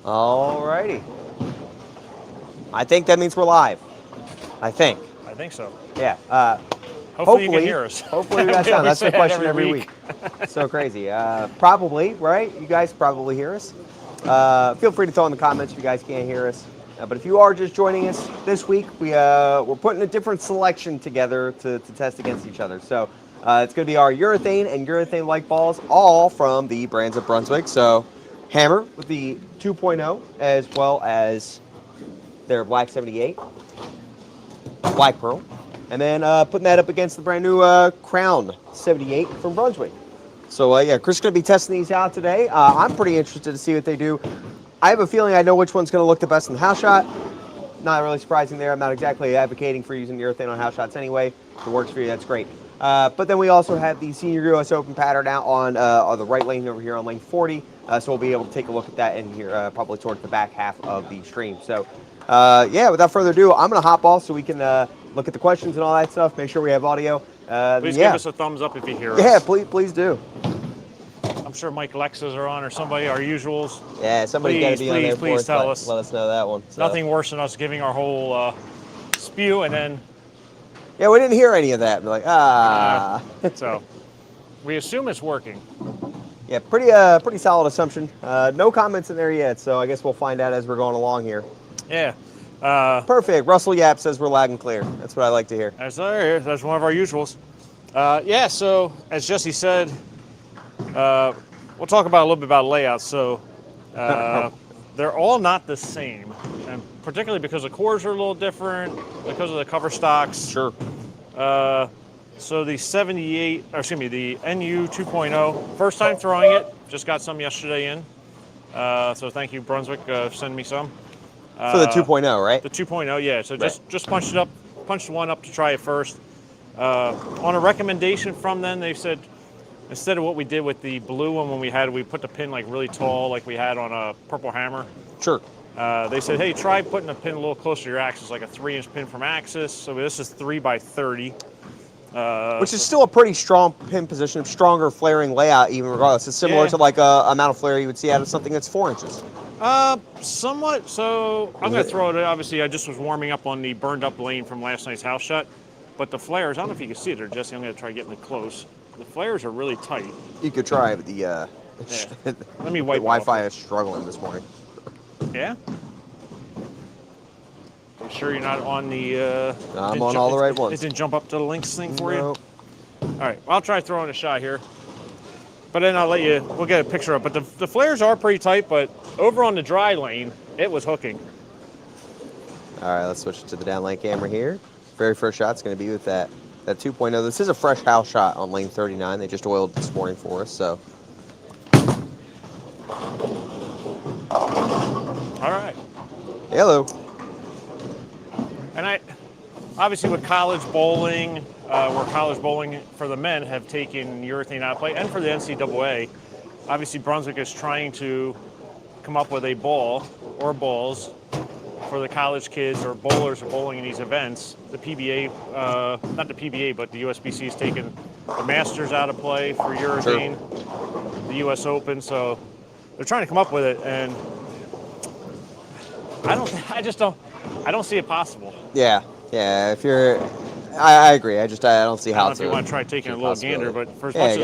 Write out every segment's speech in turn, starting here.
All righty. I think that means we're live. I think. I think so. Yeah. Hopefully you can hear us. Hopefully we got sound. We That's say the that question every week. week. So crazy. Probably, right? You guys probably hear us. Feel free to throw in the comments if you guys can't hear us. But if you are just joining us this week, we're putting a different selection together to test against each other. So it's going to be our urethane and urethane-like balls, all from the brands of Brunswick. So Hammer with the 2.0, as well as their Black 78, Black Pearl, and then putting that up against the brand new Crown 78 from Brunswick. So yeah, Chris is going to be testing these out today. I'm pretty interested to see what they do. I have a feeling I know which one's going to look the best in the house shot. Not really surprising there. I'm not exactly advocating for using urethane on house shots anyway. If it works for you, that's great. But then we also have the Senior US Open pattern out on the right lane over here on lane 40. So we'll be able to take a look at that in here probably towards the back half of the stream. So yeah, without further ado, I'm going to hop off so we can look at the questions and all that stuff, make sure we have audio. Please Yeah. give us a thumbs up if you hear us. Yeah, please do. I'm sure Mike Lexas are on or somebody, our usuals. Yeah, somebody's got to be on there for Please us. tell us. Let us know that one. So. Nothing worse than us giving our whole spew and then. Yeah, we didn't hear any of that. We're like, ah. So we assume it's working. Yeah, pretty solid assumption. No comments in there yet, so I guess we'll find out as we're going along here. Yeah. Perfect. Russell Yap says we're loud and clear. That's what I like to hear. That's one of our usuals. Yeah, so as Jesse said, we'll talk about a little bit about layouts. So they're all not the same, and particularly because the cores are a little different, because of the cover stocks. Sure. So the 78, or excuse me, the NU 2.0, first time throwing it. Just got some yesterday in. So thank you, Brunswick, for sending me some. For the 2.0, right? The 2.0, yeah. So Right. just punched one up to try it first. On a recommendation from them, they said instead of what we did with the blue one when we put the pin like really tall, like we had on a Purple Hammer. Sure. They said, hey, try putting the pin a little closer to your axis, like a 3-inch pin from axis. So this is 3 by 30. Which is still a pretty strong pin position, stronger flaring layout even regardless. It's similar to like a amount of flare you would see out of something that's 4 inches. Somewhat. So I'm going to throw it. Obviously, I just was warming up on the burned up lane from last night's house shot. But the flares, I don't know if you can see it there, Jesse. I'm going to try getting it close. The flares are really tight. You could try, but the Yeah. Let me the wipe Wi-Fi off. is struggling this morning. Yeah? You sure you're not on the... I'm on all the right ones. It didn't jump up to the links thing for you? Nope. All right, well, I'll try throwing a shot here. But then we'll get a picture up. But the flares are pretty tight, but over on the dry lane, it was hooking. All right, let's switch to the down lane camera here. Very first shot's going to be with that 2.0. This is a fresh house shot on lane 39. They just oiled this morning for us, so. All right. Hello. And obviously with college bowling, where college bowling for the men have taken urethane out of play, and for the NCAA, obviously Brunswick is trying to come up with a ball or balls for the college kids or bowlers who are bowling in these events. The PBA, not the PBA, but the USBC has taken the Masters out of play for urethane, the US Open, so they're trying to come up with it, and I don't see it possible. Yeah. If you're, I agree. I don't see I how don't know if you want to try taking a little gander, but for as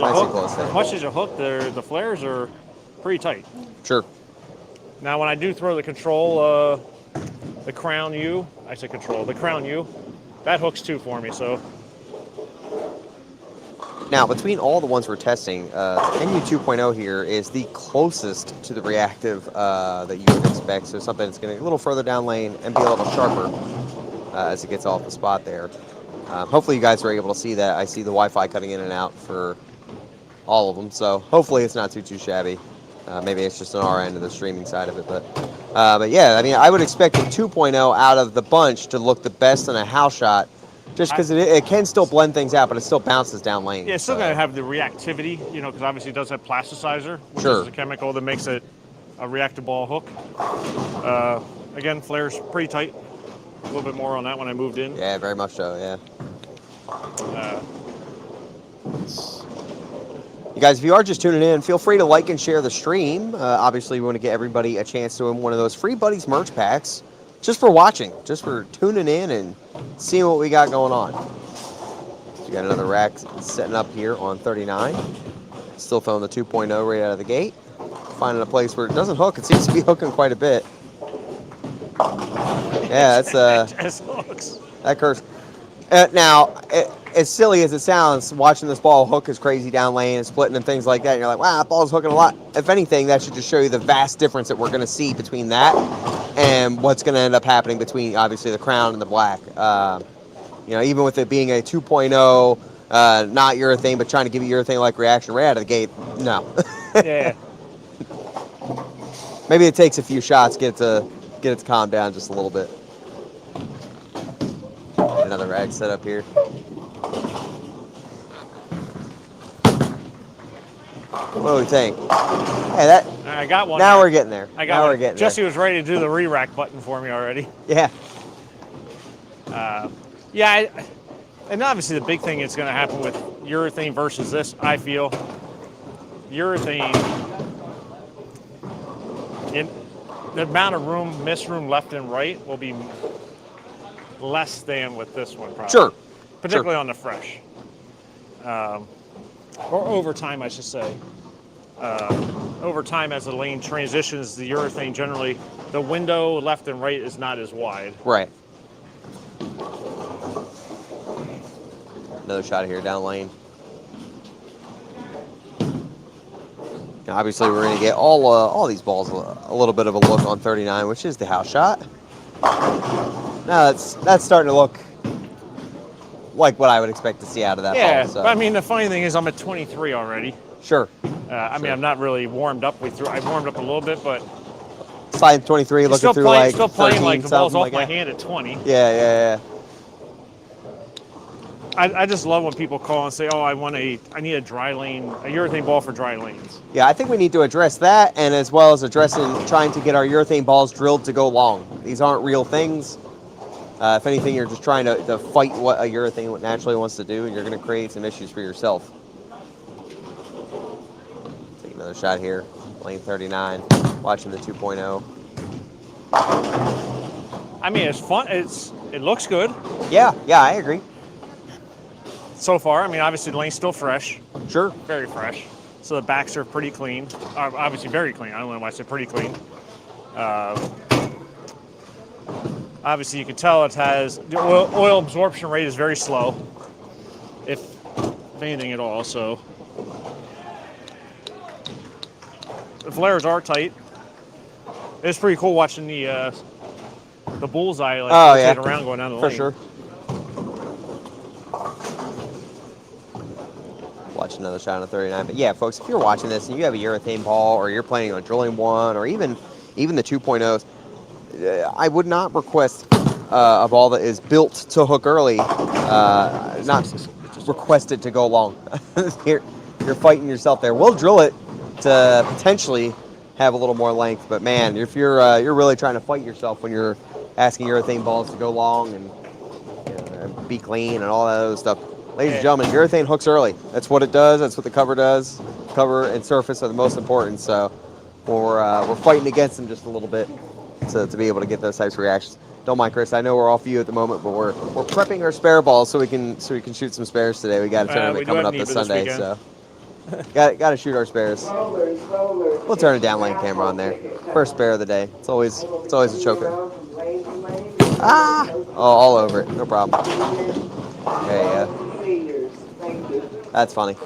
much as a hook, the flares are pretty tight. Sure. Now, when I do throw the control, the Crown U, the Crown U, that hooks too for me. So now, between all the ones we're testing, NU 2.0 here is the closest to the reactive that you would expect. So something that's going to be a little further down lane and be a little sharper as it gets off the spot there. Hopefully you guys are able to see that. I see the Wi-Fi cutting in and out for all of them, so hopefully it's not too shabby. Maybe it's just on our end of the streaming side of it, but yeah, I mean, I would expect the 2.0 out of the bunch to look the best in a house shot, just because it can still blend things out, but it still bounces down lane. Yeah, it's still going to have the reactivity, because obviously it does have plasticizer, which is a chemical that makes it a reactive ball hook. Again, flare's pretty tight. A little bit more on that when I moved in. Yeah, very much so, yeah. You guys, if you are just tuning in, feel free to like and share the stream. Obviously, we want to get everybody a chance to win one of those free Buddies merch packs just for watching, just for tuning in and seeing what we got going on. So we got another rack setting up here on 39. Still throwing the 2.0 right out of the gate. Finding a place where it doesn't hook. It seems to be hooking quite a bit. Yeah, that's just hooks. that curse. Now, as silly as it sounds, watching this ball hook is crazy down lane and splitting and things like that, and you're like, wow, that ball's hooking a lot. If anything, that should just show you the vast difference that we're going to see between that and what's going to end up happening between, obviously, the crown and the black. Even with it being a 2.0, not urethane, but trying to give you urethane-like reaction right out of the gate, no. Yeah. Maybe it takes a few shots get it to calm down just a little bit. Another rag set up here. What do we think? Hey, I got one. Now we're getting there. We're getting Jesse was ready to do the re-rack button for me already. Yeah. And obviously the big thing that's going to happen with urethane versus this, I feel, urethane, in the amount of mist room left and right will be less than with this one, probably. Sure. Particularly on the fresh. Or over time, I should say. Over time, as the lane transitions, the urethane generally, the window left and right is not as wide. Right. Another shot here down lane. Now, obviously, we're going to get all these balls a little bit of a look on 39, which is the house shot. Now that's starting to look like what I would expect to see out of that ball. Yeah, So. but I mean, the funny thing is I'm at 23 already. Sure. I mean, I'm not really warmed up. I warmed up a little bit, but slide 23, looking through like still playing 13, like the ball's off like my that. hand at 20. Yeah. I just love when people call and say, "Oh, I need a dry lane, a urethane ball for dry lanes." Yeah, I think we need to address that, and as well as addressing trying to get our urethane balls drilled to go long. These aren't real things. If anything, you're just trying to fight what a urethane naturally wants to do, and you're going to create some issues for yourself. Take another shot here, lane 39, watching the 2.0. I mean, it's fun. It looks good. Yeah, I agree. So far, I mean, obviously the lane's still fresh. Sure. Very fresh. So the backs are pretty clean. Obviously very clean. I don't know why I said pretty clean. Obviously you can tell it has, the oil absorption rate is very slow, if anything at all, so. The flares are tight. It's pretty cool watching the bullseye rotate around going down the lane. For sure. Watch another shot on 39. But yeah, folks, if you're watching this and you have a urethane ball or you're planning on drilling one or even the 2.0s, I would not request a ball that is built to hook early, not requested to go long. You're fighting yourself there. We'll drill it to potentially have a little more length, but man, if you're really trying to fight yourself when you're asking urethane balls to go long and be clean and all that other stuff. Ladies and gentlemen, urethane hooks early. That's what it does. That's what the cover does. Cover and surface are the most important. So we're fighting against them just a little bit to be able to get those types of reactions. Don't mind, Chris. I know we're off you at the moment, but we're prepping our spare balls so we can shoot some spares today. We got a tournament coming up this Sunday, so got to shoot our spares. We'll turn a down lane camera on there. First spare of the day. It's always a choker. All over it. No problem. There you go. That's funny.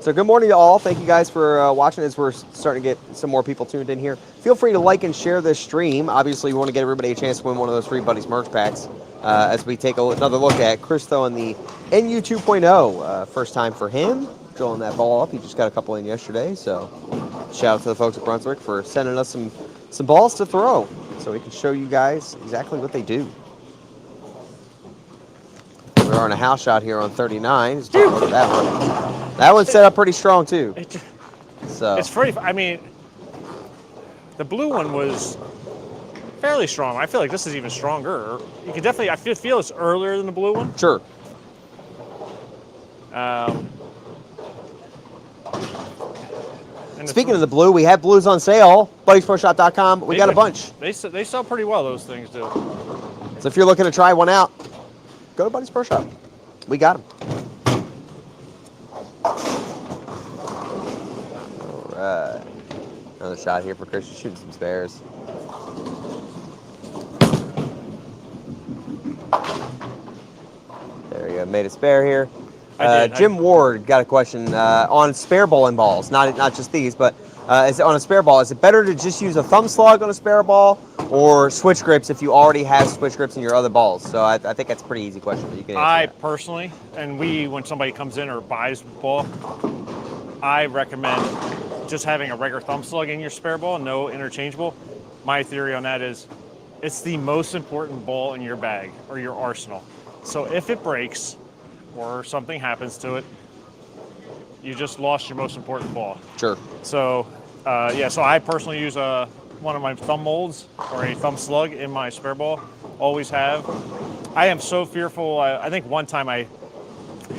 So good morning to all. Thank you guys for watching as we're starting to get some more people tuned in here. Feel free to like and share this stream. Obviously, we want to get everybody a chance to win one of those free Buddies merch packs as we take another look at Chris throwing the NU 2.0. First time for him, drilling that ball up. He just got a couple in yesterday, so shout out to the folks at Brunswick for sending us some balls to throw so we can show you guys exactly what they do. We're on a house shot here on 39. Just take a look at that one. That one's set up pretty strong too. It's pretty. I mean, the blue one was fairly strong. I feel like this is even stronger. You can definitely. I feel it's earlier than the blue one. Sure. Speaking of the blue, we have blues on sale. BuddiesProShop.com. We got a bunch. They sell pretty well, those things do. So if you're looking to try one out, go to Buddies Pro Shop. We got them. All right. Another shot here for Chris. He's shooting some spares. There you go. Made a spare here. Jim Ward got a question on spare bowling balls. Not just these, but is it on a spare ball? Is it better to just use a thumb slug on a spare ball, or switch grips if you already have switch grips in your other balls? So I think that's a pretty easy question. But you can answer that. Personally, and when somebody comes in or buys a ball, I recommend just having a regular thumb slug in your spare ball, no interchangeable. My theory on that is it's the most important ball in your bag or your arsenal. So if it breaks or something happens to it, you just lost your most important ball. Sure. So, so I personally use one of my thumb molds or a thumb slug in my spare ball. Always have. I am so fearful. I think one time I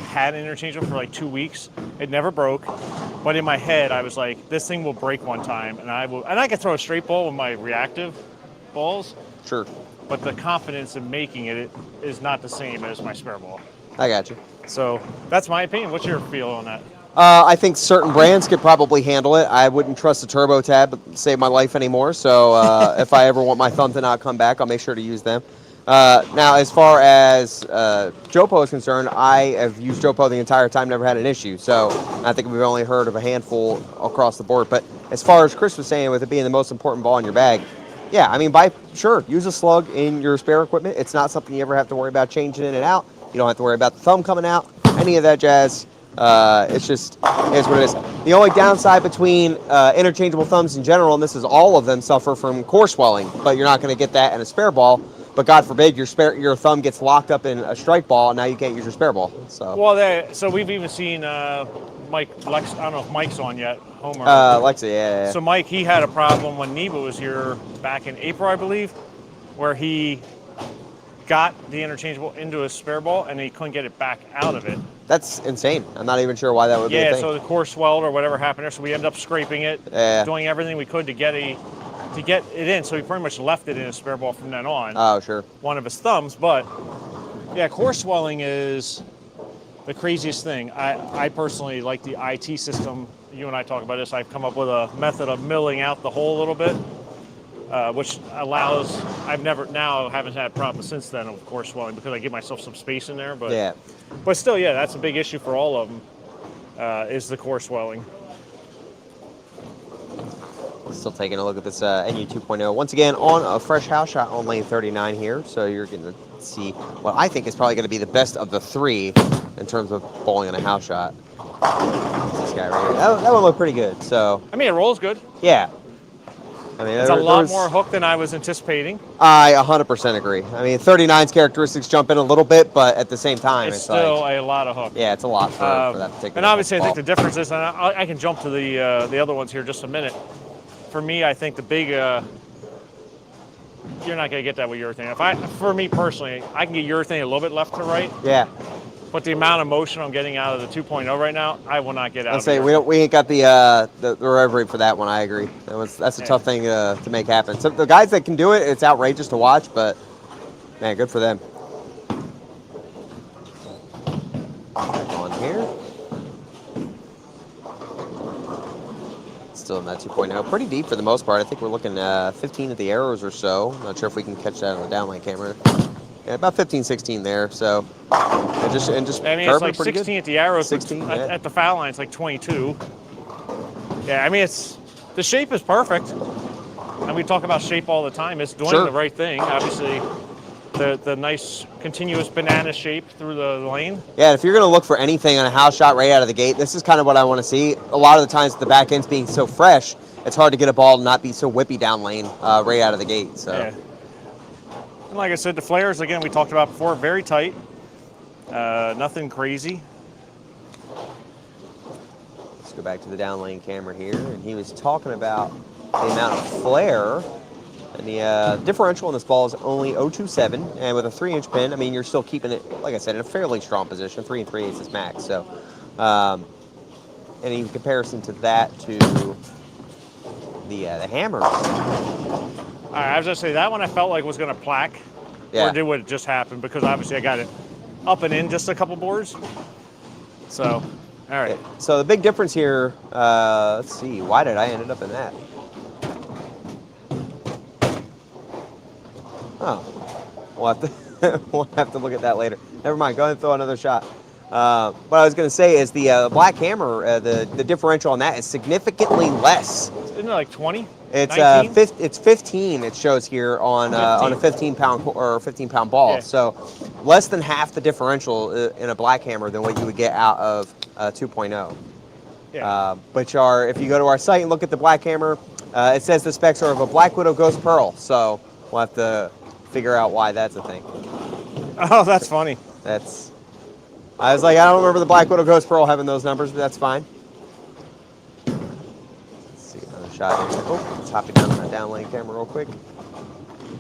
had an interchangeable for like 2 weeks. It never broke, but in my head I was like, this thing will break one time, and I can throw a straight ball with my reactive balls. Sure. But the confidence in making it is not the same as my spare ball. I got you. So that's my opinion. What's your feel on that? I think certain brands could probably handle it. I wouldn't trust the Turbo Tab to save my life anymore. So if I ever want my thumb to not come back, I'll make sure to use them. Now, as far as Jopo is concerned, I have used Jopo the entire time, never had an issue. So I think we've only heard of a handful across the board. But as far as Chris was saying, with it being the most important ball in your bag, yeah, I mean, use a slug in your spare equipment. It's not something you ever have to worry about changing in and out. You don't have to worry about the thumb coming out, any of that jazz. It's just, it's what it is. The only downside between interchangeable thumbs in general, and this is all of them, suffer from core swelling, but you're not going to get that in a spare ball. But God forbid your thumb gets locked up in a strike ball, and now you can't use your spare ball. So so we've even seen Mike Lex. I don't know if Mike's on yet. Homer. Lexi, yeah. So Mike, he had a problem when Neva was here back in April, I believe, where he got the interchangeable into his spare ball and he couldn't get it back out of it. That's insane. I'm not even sure why that would be a thing. Yeah, so the core swelled or whatever happened there, so we ended up scraping it, doing everything we could to get it in. So he pretty much left it in his spare ball from then on. Oh, sure. One of his thumbs, but yeah, core swelling is the craziest thing. I personally like the IT system. You and I talk about this. I've come up with a method of milling out the hole a little bit, which allows, haven't had problems since then of core swelling because I give myself some space in there. But still, yeah, that's a big issue for all of them, is the core swelling. Still taking a look at this NU 2.0. Once again, on a fresh house shot on lane 39 here. So you're going to see what I think is probably going to be the best of the three in terms of bowling on a house shot. This guy right here. That one looked pretty good. So I mean, it rolls good. Yeah. I mean, it's a lot more hook than I was anticipating. I 100% agree. I mean, 39's characteristics jump in a little bit, but at the same time, it's still a lot of hook. Yeah, it's a lot for that particular. And obviously, ball. I think the difference is, and I can jump to the other ones here just a minute. For me, I think the big, you're not going to get that with urethane. For me personally, I can get urethane a little bit left to right. Yeah. But the amount of motion I'm getting out of the 2.0 right now, I will not get out. I'll say we ain't got the rev rate for that one. I agree. That's a tough thing to make happen. So the guys that can do it, it's outrageous to watch. But man, good for them. Back on here. Still in that 2.0. Pretty deep for the most part. I think we're looking 15 at the arrows or so. Not sure if we can catch that on the downline camera. Yeah, about 15, 16 there. So, and just I mean, it's like 16 good. At the arrows. 16 at the foul line, it's like 22. Yeah, I mean, the shape is perfect. And we talk about shape all the time. It's doing the right thing. Obviously, the nice continuous banana shape through the lane. Yeah, if you're going to look for anything on a house shot right out of the gate, this is kind of what I want to see. A lot of the times, the back end's being so fresh, it's hard to get a ball and not be so whippy down lane right out of the gate. So. Yeah. And like I said, the flares, again, we talked about before, very tight. Nothing crazy. Let's go back to the down lane camera here. And he was talking about the amount of flare. And the differential in this ball is only 0.27. And with a 3-inch pin, I mean, you're still keeping it, like I said, in a fairly strong position. 3 3/8 is max. So any comparison to that to the hammers. All right, I was gonna say that one I felt like was gonna plaque, Yeah. or did what just happened, because obviously I got it up and in just a couple boards. So, all right. So the big difference here, let's see, why did I ended up in that? Oh, we'll have to look at that later. Never mind, go ahead and throw another shot. What I was going to say is the black hammer, the differential on that is significantly less. Isn't it like 20? It's 19? It's 15. It shows here on a 15-pound ball. Yeah. So less than half the differential in a black hammer than what you would get out of 2.0. Yeah. Which are, if you go to our site and look at the black hammer, it says the specs are of a Black Widow Ghost Pearl. So we'll have to figure out why that's a thing. Oh, that's funny. I was like, I don't remember the Black Widow Ghost Pearl having those numbers, but that's fine. Let's see, another shot here. Oh, let's hop it down on that downlane camera real quick.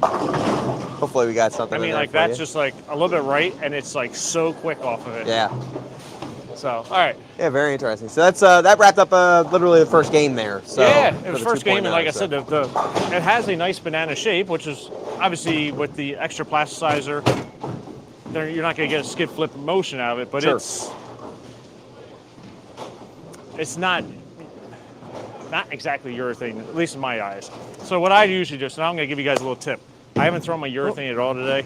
Hopefully we got something. I mean, in there like for that's you. just like a little bit right, and it's like so quick off of it. Yeah. So, all right. Yeah, very interesting. So that's that wrapped up literally the first game there. So Yeah, it for was the first game, and 2.0, like I so. said, it has a nice banana shape, which is obviously with the extra plasticizer, you're not going to get a skid flip motion out of it, but Sure. it's not exactly urethane, at least in my eyes. So what I usually do, so now I'm going to give you guys a little tip. I haven't thrown my urethane at all today.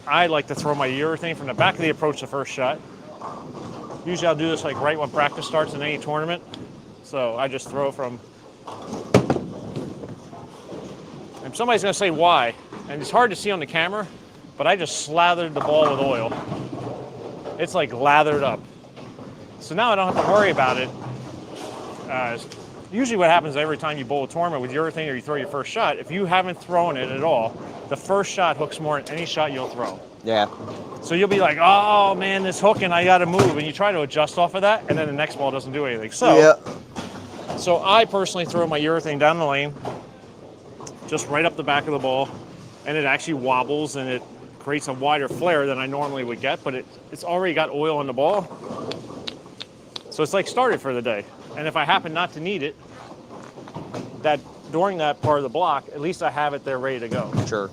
I like to throw my urethane from the back of the approach the first shot. Usually I'll do this like right when practice starts in any tournament. So I just throw from, and somebody's going to say why, and it's hard to see on the camera, but I just slathered the ball with oil. It's like lathered up. So now I don't have to worry about it. Usually what happens every time you bowl a tournament with urethane or you throw your first shot, if you haven't thrown it at all, the first shot hooks more than any shot you'll throw. Yeah. So you'll be like, oh man, this hooking, I gotta move. And you try to adjust off of that, and then the next ball doesn't do anything. So I personally throw my urethane down the lane, just right up the back of the ball, and it actually wobbles and it creates a wider flare than I normally would get, but it's already got oil in the ball. So it's like started for the day. And if I happen not to need it, that during that part of the block, at least I have it there ready to go. Sure.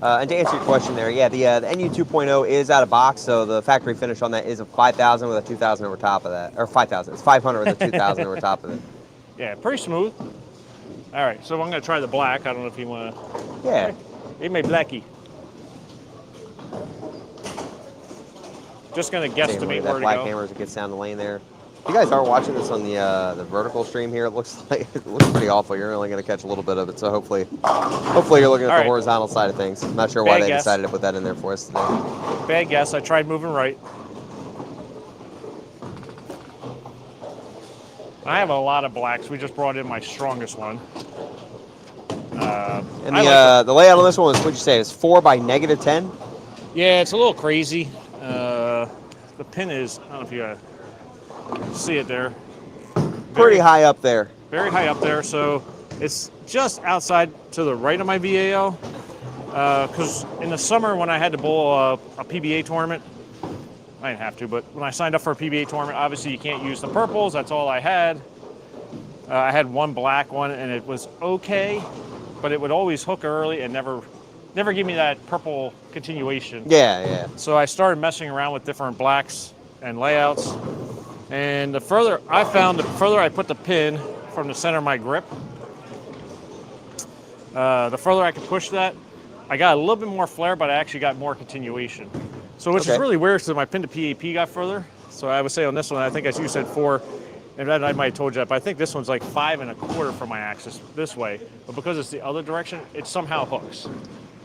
And to answer your question there, yeah, the NU 2.0 is out of box, so the factory finish on that is a 5,000 with a 2,000 over top of that, or 5,000. It's 500 with a 2,000 over top of it. Yeah, pretty smooth. All right, so I'm going to try the black. I don't know if you want to. Yeah. It may blackie. Just going to guesstimate that where black to go. hammer as it gets down the lane there. If you guys are watching this on the vertical stream here, it looks pretty awful. You're only going to catch a little bit of it, so hopefully you're looking at the horizontal side of things. I'm not sure why they decided to put that in there for us today. Bad guess. I tried moving right. I have a lot of blacks. We just brought in my strongest one. And the layout on this one was, what'd you say, it's 4 by -10? Yeah, it's a little crazy. The pin is, I don't know if you see it there. Pretty high up there. Very high up there, so it's just outside to the right of my VAL. Because in the summer when I had to bowl a PBA tournament, I didn't have to, but when I signed up for a PBA tournament, obviously you can't use the purples. That's all I had. I had one black one, and it was okay, but it would always hook early and never give me that purple continuation. Yeah. So I started messing around with different blacks and layouts. And the further I put the pin from the center of my grip, the further I could push that, I got a little bit more flare, but I actually got more continuation. So which is really weird, because my pin to PAP got further. So I would say on this one, I think as you said 4, and then I might have told you that, but I think this one's like 5 1/4 from my axis this way. But because it's the other direction, it somehow hooks.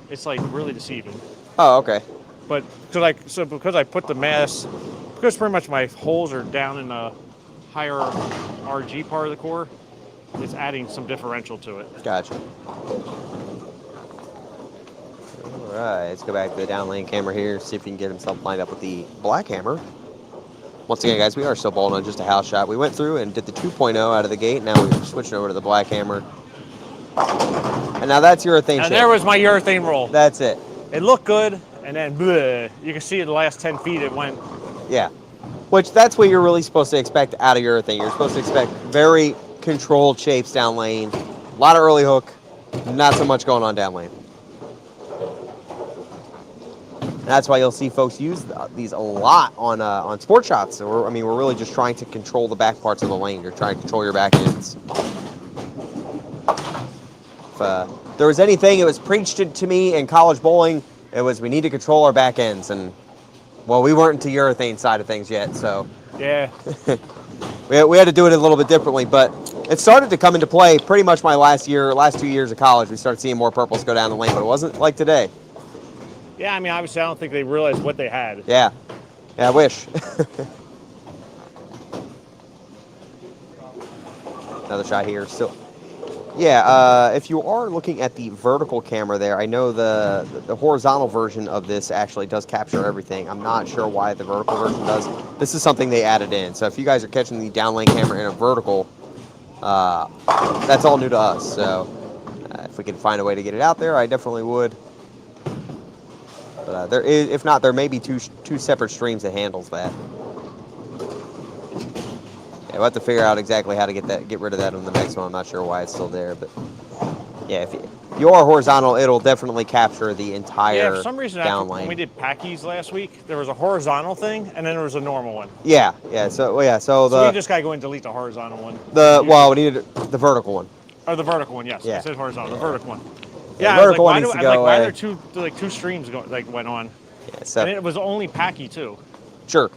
It's like really deceiving. Oh, okay. But because I put the mass, because pretty much my holes are down in the higher RG part of the core, it's adding some differential to it. Gotcha. All right, let's go back to the down lane camera here, see if he can get himself lined up with the black hammer. Once again, guys, we are still bowling on just a house shot. We went through and did the 2.0 out of the gate. Now we're switching over to the black hammer. And now that's urethane. And there was my urethane roll. That's it. It looked good, and then bleh, you can see in the last 10 feet it went. Yeah. Which that's what you're really supposed to expect out of urethane. You're supposed to expect very controlled shapes down lane, a lot of early hook, not so much going on down lane. And that's why you'll see folks use these a lot on sport shots. So we're really just trying to control the back parts of the lane. You're trying to control your back ends. If there was anything, it was preached to me in college bowling, it was we need to control our back ends. And, well, we weren't into urethane side of things yet, so. Yeah. we had to do it a little bit differently, but it started to come into play pretty much my last 2 years of college. We started seeing more purples go down the lane, but it wasn't like today. Yeah, I mean, obviously, I don't think they realized what they had. Yeah. Yeah, I wish. Another shot here. Still. Yeah, if you are looking at the vertical camera there, I know the horizontal version of this actually does capture everything. I'm not sure why the vertical version does. This is something they added in. So if you guys are catching the down lane camera in a vertical, that's all new to us. So if we can find a way to get it out there, I definitely would. But there is, if not, there may be two separate streams that handles that. Yeah, we'll have to figure out exactly how to get rid of that on the next one. I'm not sure why it's still there, but yeah, if you are horizontal, it'll definitely capture the entire Yeah, for some reason, down when lane. we did Packies last week, there was a horizontal thing, and then there was a normal one. Yeah. So So we just got to go and delete the horizontal one. We needed the vertical one. Or the vertical one, yes. Yeah. I said horizontal, the vertical one. Yeah, Yeah, the vertical one needs to go why away. are there two streams went on? Yeah, so And it was only Packy too. sure.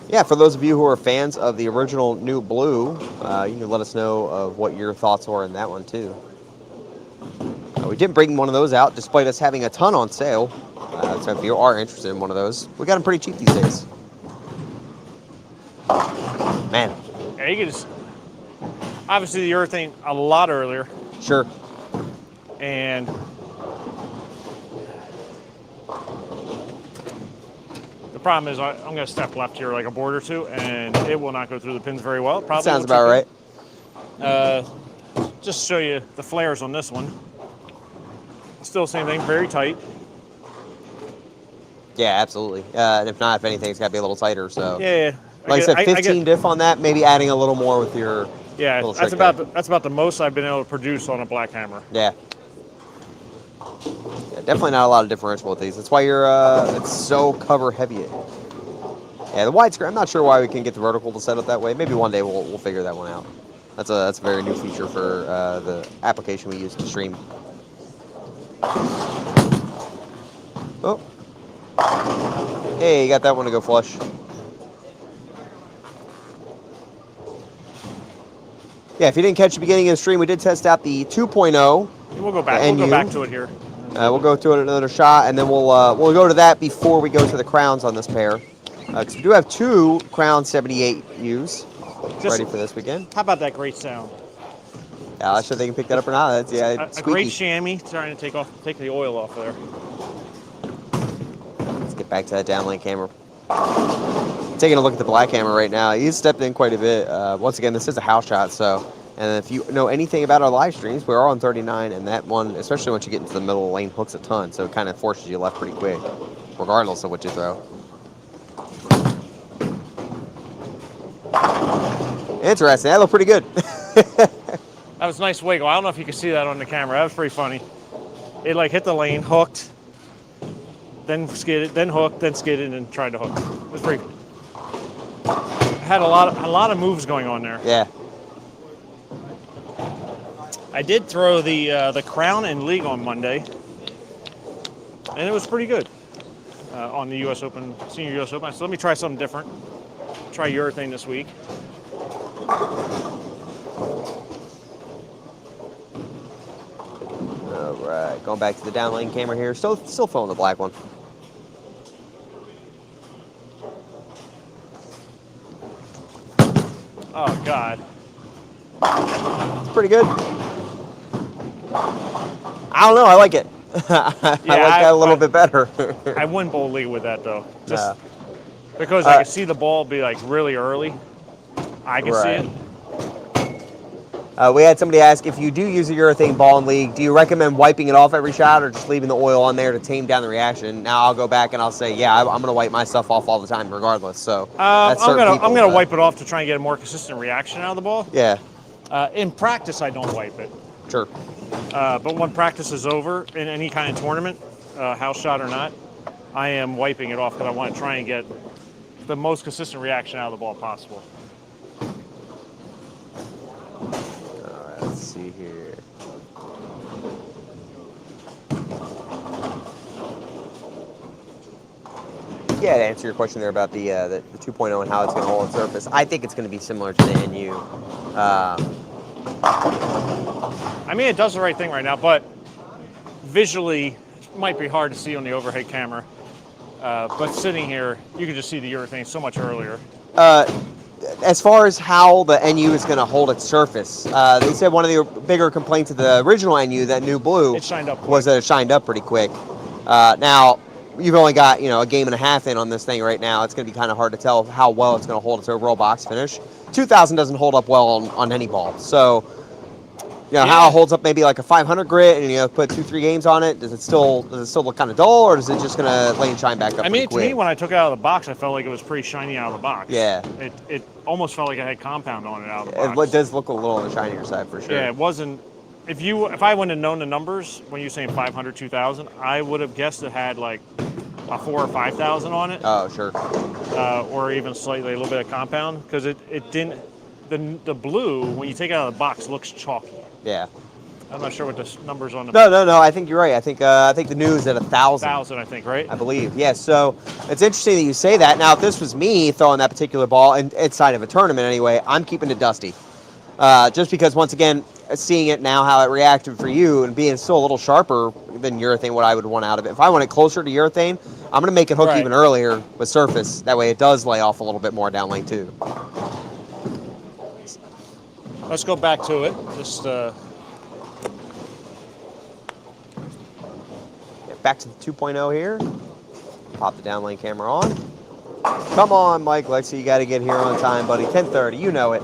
Yeah, for those of you who are fans of the original New Blue, you can let us know of what your thoughts were in that one too. We didn't bring one of those out, despite us having a ton on sale. So if you are interested in one of those, we got them pretty cheap these days. Man. Yeah, you can just obviously the urethane a lot earlier, Sure. and the problem is I'm going to step left here like a board or two, and it will not go through the pins very well. Probably Sounds about right. Just to show you the flares on this one. Still same thing, very tight. Yeah, absolutely. And if not, if anything, it's got to be a little tighter. So Yeah. like I said, 15 diff on that, maybe adding a little more with your little that's trick that's about the most I've been able to produce on a black hammer. Yeah. Definitely not a lot of differential with these. That's why it's so cover heavy. Yeah, the widescreen. I'm not sure why we can get the vertical to set up that way. Maybe one day we'll figure that one out. That's a very new feature for the application we use to stream. Oh. Hey, you got that one to go flush. Yeah, if you didn't catch the beginning of the stream, we did test out the 2.0. We'll go back. We'll go back to it here. We'll go to it another shot, and then we'll go to that before we go to the crowns on this pair. Because we do have two Crown 78Us ready for this weekend. How about that great sound? Yeah, I'm not sure they can pick that up or not. That's, yeah, a great chamois trying to take the oil off of there. Let's get back to that down lane camera. Taking a look at the black hammer right now. He's stepped in quite a bit. Once again, this is a house shot, so. And if you know anything about our live streams, we're on 39, and that one, especially once you get into the middle of the lane, hooks a ton, so it kind of forces you left pretty quick, regardless of what you throw. Interesting. That looked pretty good. That was a nice wiggle. I don't know if you can see that on the camera. That was pretty funny. It like hit the lane, hooked, then skidded, then hooked, then skidded, and tried to hook. It was pretty. Had a lot of moves going on there. Yeah. I did throw the Crown and League on Monday, and it was pretty good on the U.S. Open, Senior U.S. Open. So let me try something different. Try urethane this week. All right, going back to the down lane camera here. Still filling the black one. Oh God. It's pretty good. I don't know. I like it. I like that a little bit better. I wouldn't bowl League with that though. Just because I can see the ball be like really early. I can see it. We had somebody ask, if you do use a urethane ball in league, do you recommend wiping it off every shot or just leaving the oil on there to tame down the reaction? Now I'll go back and I'll say, yeah, I'm going to wipe my stuff off all the time regardless. So that's I'm certain gonna people, wipe it off to try and get a more consistent reaction out of the ball. Yeah, In practice, I don't wipe it. sure. But when practice is over in any kind of tournament, house shot or not, I am wiping it off because I want to try and get the most consistent reaction out of the ball possible. All right, let's see here. Yeah, to answer your question there about the 2.0 and how it's going to hold its surface, I think it's going to be similar to the NU. I mean, it does the right thing right now, but visually, it might be hard to see on the overhead camera. But sitting here, you can just see the urethane so much earlier. As far as how the NU is going to hold its surface, they said one of the bigger complaints of the original NU, that new blue, It shined up quick. was that it shined up pretty quick. Now, you've only got a game and a half in on this thing right now. It's going to be kind of hard to tell how well it's going to hold its overall box finish. 2000 doesn't hold up well on any ball. So, how it holds up maybe like a 500 grit, and put 2-3 games on it. Does it still look kind of dull, or is it just going to lay and shine back up? I mean, pretty quick? to me, when I took it out of the box, I felt like it was pretty shiny out of the box. Yeah. It almost felt like it had compound on it out of the box. It does look a little on the shinier side for sure. Yeah, it wasn't. If I wouldn't have known the numbers when you were saying 500, 2000, I would have guessed it had like a 4,000 or 5,000 on it. Oh, sure. Or even slightly a little bit of compound, because it didn't. The blue, when you take it out of the box, looks chalky. Yeah. I'm not sure what the numbers on the. No. I think you're right. I think the new is at 1,000. 1,000, I think, right? I believe. Yes. So it's interesting that you say that. Now, if this was me throwing that particular ball inside of a tournament anyway, I'm keeping it dusty. Just because, once again, seeing it now, how it reacted for you, and being still a little sharper than urethane, what I would want out of it. If I want it closer to urethane, I'm going to make it hook even earlier with surface. That way it does lay off a little bit more down lane too. Let's go back to it. Just Get back to the 2.0 here. Pop the down lane camera on. Come on, Mike Lexi, you got to get here on time, buddy. 10:30, you know it.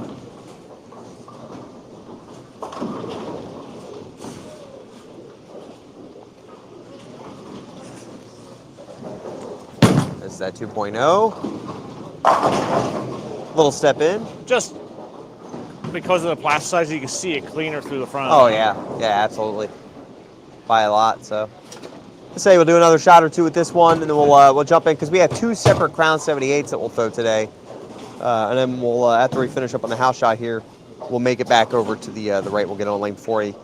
This is that 2.0. Little step in. just because of the plasticizer, you can see it cleaner through the front. Oh yeah, absolutely. By a lot. So let's say we'll do another shot or two with this one, and then we'll jump in because we have 2 separate Crown 78s that we'll throw today, and then we'll after we finish up on the house shot here, we'll make it back over to the right. We'll get on lane 40.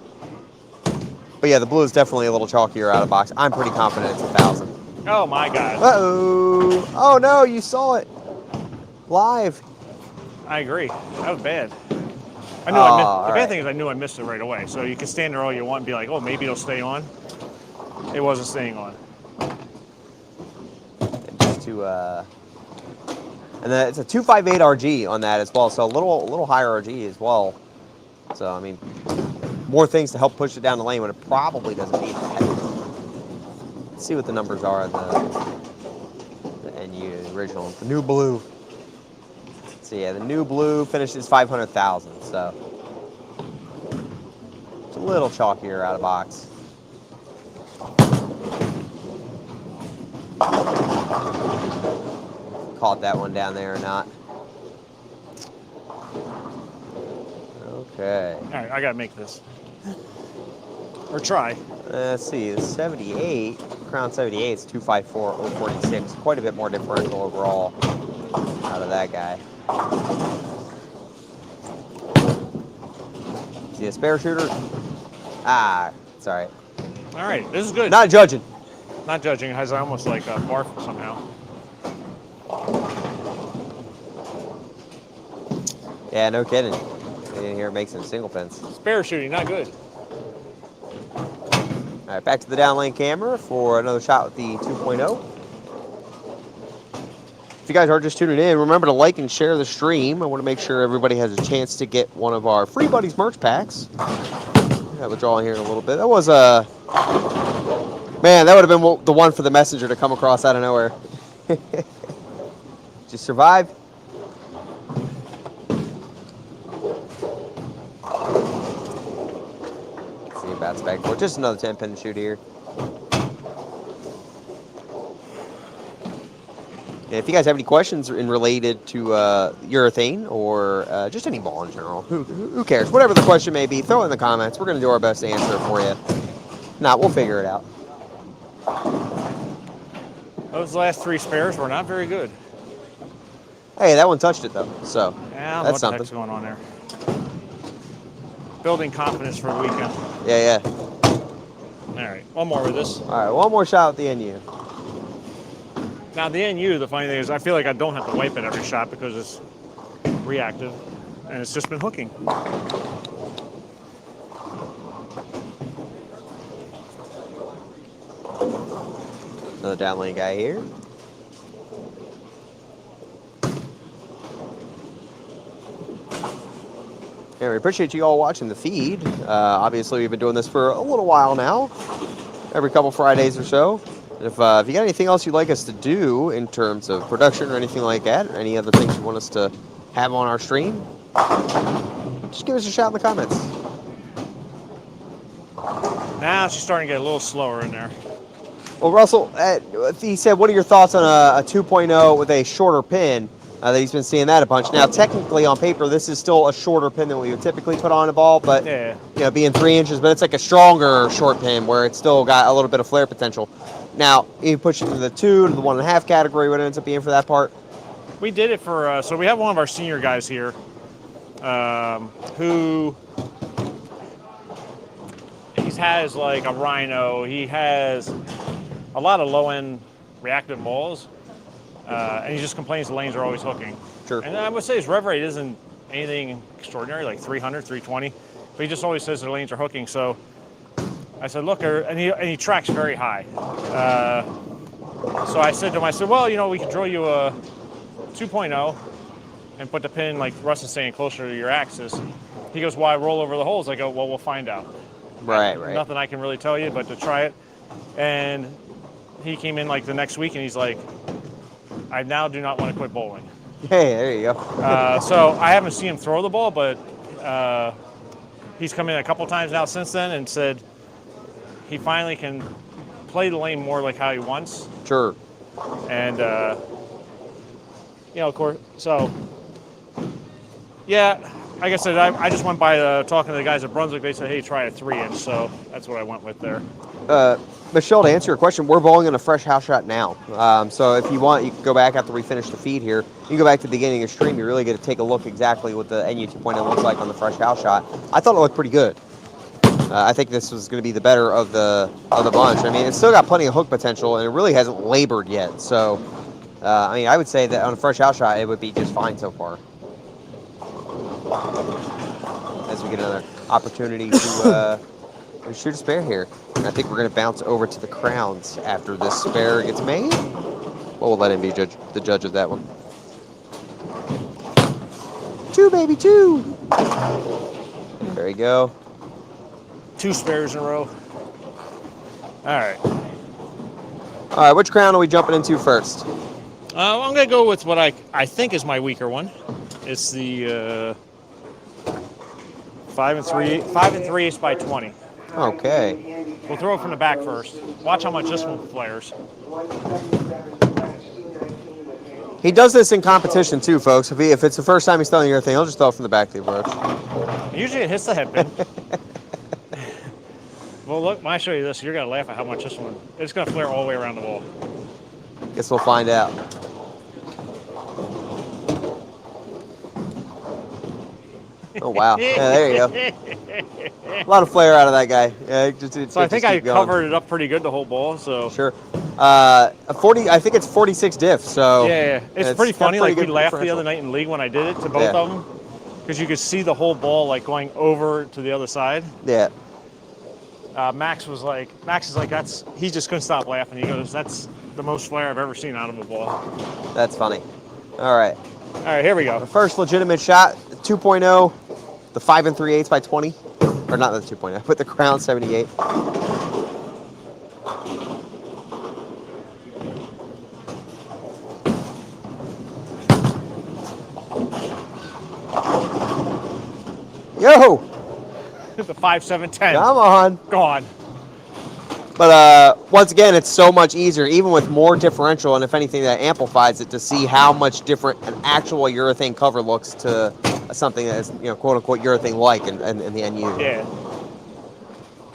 But yeah, the blue is definitely a little chalkier out of box. I'm pretty confident it's 1,000. Oh my God. Uh-oh. Oh no, you saw it live. I agree. That was bad. I knew the bad thing is I knew I missed it right away. So you can stand there all you want and be like, oh, maybe it'll stay on. It wasn't staying on. And just to, and then it's a 258 RG on that as well, so a little higher RG as well. So I mean, more things to help push it down the lane when it probably doesn't need that. Let's see what the numbers are on the NU, the original, the new blue. So yeah, the new blue finishes 500,000, so it's a little chalkier out of box. Caught that one down there or not. Okay. All right, I got to make this. Or try. Let's see, the 78, Crown 78 is 254.046. Quite a bit more differential overall out of that guy. See a spare shooter? Ah, it's all right. All right, this is good. Not judging. Not judging, as I almost like barf somehow. Yeah, no kidding. Get in here and make some single pins. Spare shooting, not good. All right, back to the down lane camera for another shot with the 2.0. If you guys are just tuning in, remember to like and share the stream. I want to make sure everybody has a chance to get one of our Free Buddies merch packs. Have a draw here in a little bit. That was a man. That would have been the one for the messenger to come across out of nowhere. Just survive. bounce back and forth. Just another 10-pin shoot here. And if you guys have any questions related to urethane or just any ball in general, who cares? Whatever the question may be, throw it in the comments. We're going to do our best to answer it for you. If not, we'll figure it out. Those last 3 spares were not very good. Hey, that one touched it though, so Yeah, that's what the something. heck's going on there? Building confidence for the weekend. Yeah. All right, one more with this. All right, one more shot with the NU. Now the NU, the funny thing is, I feel like I don't have to wipe it every shot because it's reactive, and it's just been hooking. Another downlane guy here. And we appreciate you all watching the feed. Obviously, we've been doing this for a little while now, every couple Fridays or so. And if you got anything else you'd like us to do in terms of production or anything like that, or any other things you want us to have on our stream, just give us a shout in the comments. Now she's starting to get a little slower in there. Well, Russell, he said, what are your thoughts on a 2.0 with a shorter pin? That he's been seeing that a bunch. Now, technically, on paper, this is still a shorter pin than we would typically put on a ball, but Yeah. you know, being 3 inches, but it's like a stronger short pin where it's still got a little bit of flare potential. Now, you push it to the 2 to the 1.5 category, what it ends up being for that part. We did it for, so we have one of our senior guys here who he has like a Rhino. He has a lot of low-end reactive balls, and he just complains the lanes are always hooking. Sure. And I would say his rev rate isn't anything extraordinary, like 300, 320, but he just always says the lanes are hooking. So I said, look, and he tracks very high. So I said to him, well, you know, we could drill you a 2.0 and put the pin, like Russ is saying, closer to your axis. He goes, why roll over the holes? I go, well, we'll find out. Right. Nothing I can really tell you, but to try it. And he came in like the next week, and he's like, I now do not want to quit bowling. Hey, there you go. So I haven't seen him throw the ball, but he's come in a couple times now since then and said he finally can play the lane more like how he wants. Sure. And, you know, of course, so, yeah, like I said, I just went by talking to the guys at Brunswick. They said, hey, try a 3-inch, so that's what I went with there. Michelle, to answer your question, we're bowling on a fresh house shot now. So if you want, you can go back after we finish the feed here. You can go back to the beginning of the stream. You really get to take a look exactly what the NU 2.0 looks like on the fresh house shot. I thought it looked pretty good. I think this was going to be the better of the bunch. I mean, it's still got plenty of hook potential, and it really hasn't labored yet. So, I mean, I would say that on a fresh house shot, it would be just fine so far. As we get another opportunity to shoot a spare here. And I think we're going to bounce over to the crowns after this spare gets made. Well, we'll let him be the judge of that one. 2, baby, 2. There you go. 2 spares in a row. All right. All right, which crown are we jumping into first? I'm going to go with what I think is my weaker one. It's the 5 and 3/8 by 20. Okay. We'll throw it from the back first. Watch how much this one flares. He does this in competition too, folks. If it's the first time he's throwing urethane, he'll just throw it from the back of the approach. Usually it hits the head pin. Well, look, when I show you this, you're going to laugh at how much this one, it's going to flare all the way around the ball. Guess we'll find out. Oh, wow. Yeah, there you go. A lot of flare out of that guy. Yeah, so I think I covered it up pretty good, the whole ball. So sure. 40. I think it's 46 diff. So yeah. It's pretty funny. Like we laughed the differential. other night in league when I did it to both of them, because you could see the whole ball like going over to the other side. Yeah. Max is like, he just couldn't stop laughing. He goes, that's the most flare I've ever seen out of a ball. That's funny. All right. All right, here we go. The first legitimate shot, 2.0, the 5 3/8 by 20. Or not the 2.0, but the Crown 78. Yo! the 5, 7, 10. Come on. Gone. But once again, it's so much easier, even with more differential, and if anything, that amplifies it, to see how much different an actual urethane cover looks to something that is, quote unquote urethane-like in the NU. Yeah.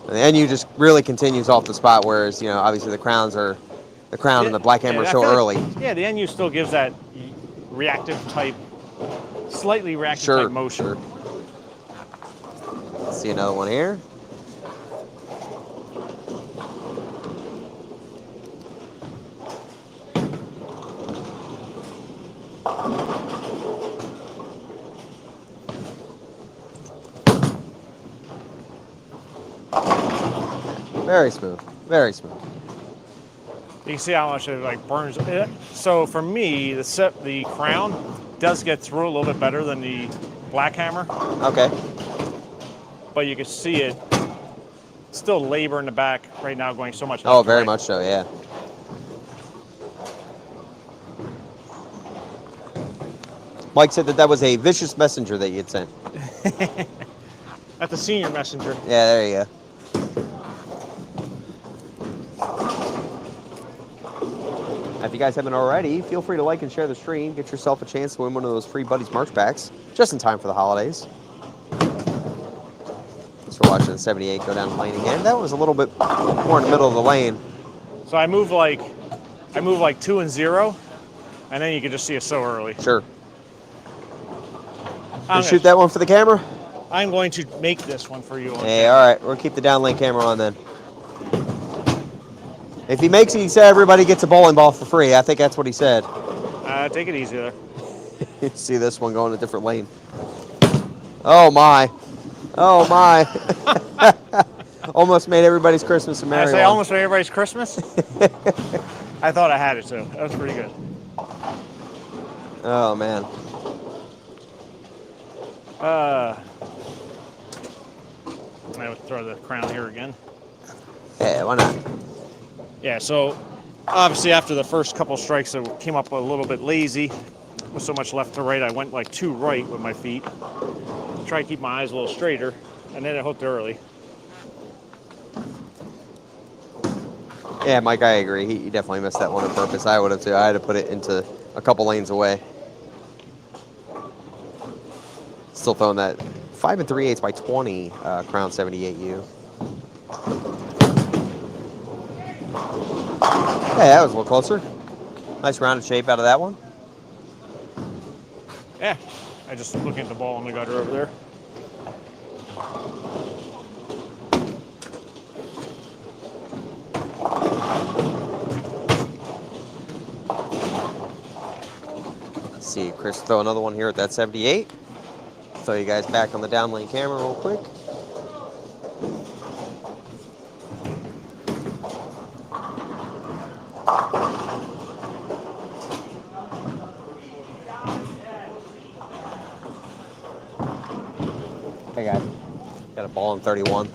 And the NU just really continues off the spot, whereas obviously the crown and the black hammer are so early. Yeah, the NU still gives that reactive type, slightly reactive type motion. Sure. Let's see another one here. Very smooth. Very smooth. You can see how much it like burns. So for me, the crown does get through a little bit better than the black hammer. Okay. But you can see it still labor in the back right now, going so much. Oh, very much so. Yeah. Mike said that was a vicious messenger that you had sent. That's the senior messenger. Yeah, there you go. If you guys haven't already, feel free to like and share the stream. Get yourself a chance to win one of those free Buddies merch packs, just in time for the holidays. Thanks for watching the 78 go down the lane again. That was a little bit more in the middle of the lane. So I move like 2 and 0, and then you can just see it so early. Sure. Shoot that one for the camera? I'm going to make this one for you. Hey, all right. We'll keep the down lane camera on then. If he makes it, he said everybody gets a bowling ball for free. I think that's what he said. Take it easy there. You see this one going a different lane. Oh, my. Oh, my. Almost made everybody's Christmas a merry one. I say almost made everybody's Christmas? I thought I had it, too. That was pretty good. Oh, man. I would throw the crown here again. Yeah, why not? Yeah, so obviously after the first couple strikes, I came up a little bit lazy. With so much left to right, I went like too right with my feet. Try to keep my eyes a little straighter, and then I hooked early. Yeah, Mike, I agree. He definitely missed that one on purpose. I would have too. I had to put it into a couple lanes away. Still throwing that 5 3/8 by 20 Crown 78U. Yeah, that was a little closer. Nice rounded shape out of that one. Yeah, I just looking at the ball in the gutter over there. Let's see, Chris, throw another one here at that 78. Throw you guys back on the down lane camera real quick. Hey guys, got a ball in 31.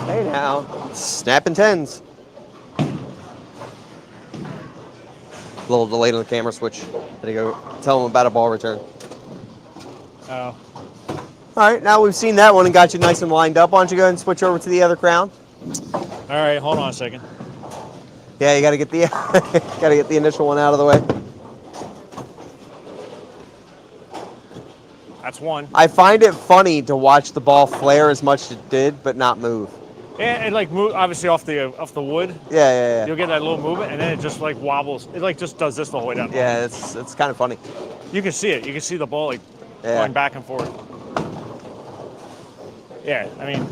Hey now, snapping 10s. A little delayed on the camera switch. There you go. Tell them about a ball return. Oh. All right, now we've seen that one and got you nice and lined up. Why don't you go ahead and switch over to the other crown? All right, hold on a second. Yeah, you got to get the gotta get the initial one out of the way. That's one. I find it funny to watch the ball flare as much as it did, but not move. And it like move obviously off the wood. Yeah. You'll get that little movement, and then it just like wobbles. It like just does this the whole way down. Yeah, it's kind of funny. You can see it. You can see the ball like going back and forth. Yeah, I mean,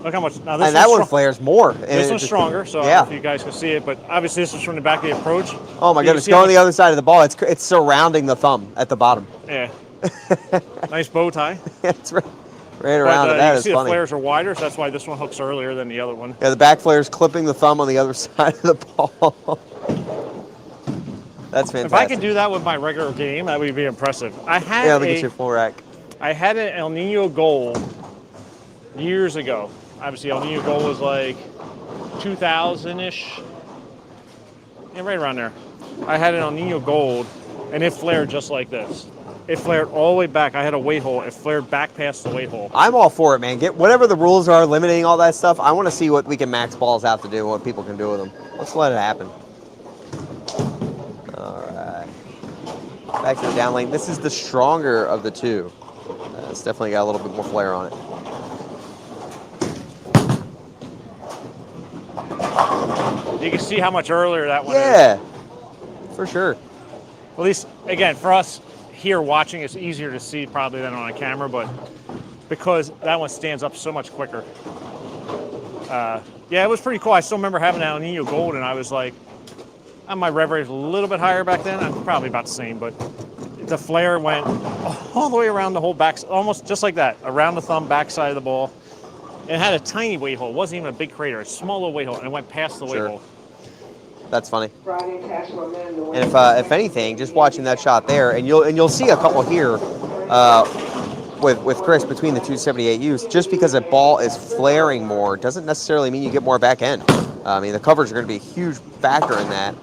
look how much. Now this and that one flares more. This one's stronger, so I don't know if you guys can see it, but obviously this is from the back of the approach. Oh my goodness, go on the other side of the ball. It's surrounding the thumb at the bottom. Yeah. Nice bow tie. It's right around it. That is funny. The flares are wider, so that's why this one hooks earlier than the other one. Yeah, the back flare is clipping the thumb on the other side of the ball. That's fantastic. If I could do that with my regular game, that would be impressive. Let me get you a full rack. I had an El Nino Gold years ago. Obviously, El Nino Gold was like 2000-ish. Yeah, right around there. I had an El Nino Gold, and it flared just like this. it flared all the way back. I had a weight hole. It flared back past the weight hole. I'm all for it, man. Get whatever the rules are limiting all that stuff. I want to see what we can max balls out to do and what people can do with them. Let's let it happen. All right. Back to the down lane. This is the stronger of the two. It's definitely got a little bit more flair on it. You can see how much earlier that one is. Yeah, for sure. At least, again, for us here watching, it's easier to see probably than on a camera, but because that one stands up so much quicker. Yeah, it was pretty cool. I still remember having that El Nino Gold, and I was like, my rev rate was a little bit higher back then. I'm probably about the same, but the flare went all the way around the whole back, almost just like that, around the thumb, backside of the ball. And it had a tiny weight hole. It wasn't even a big crater, a small little weight hole, and it went past the weight hole. That's funny. And if anything, just watching that shot there, and you'll see a couple here with Chris between the 278Us, just because the ball is flaring more doesn't necessarily mean you get more back end. I mean, the covers are going to be a huge factor in that.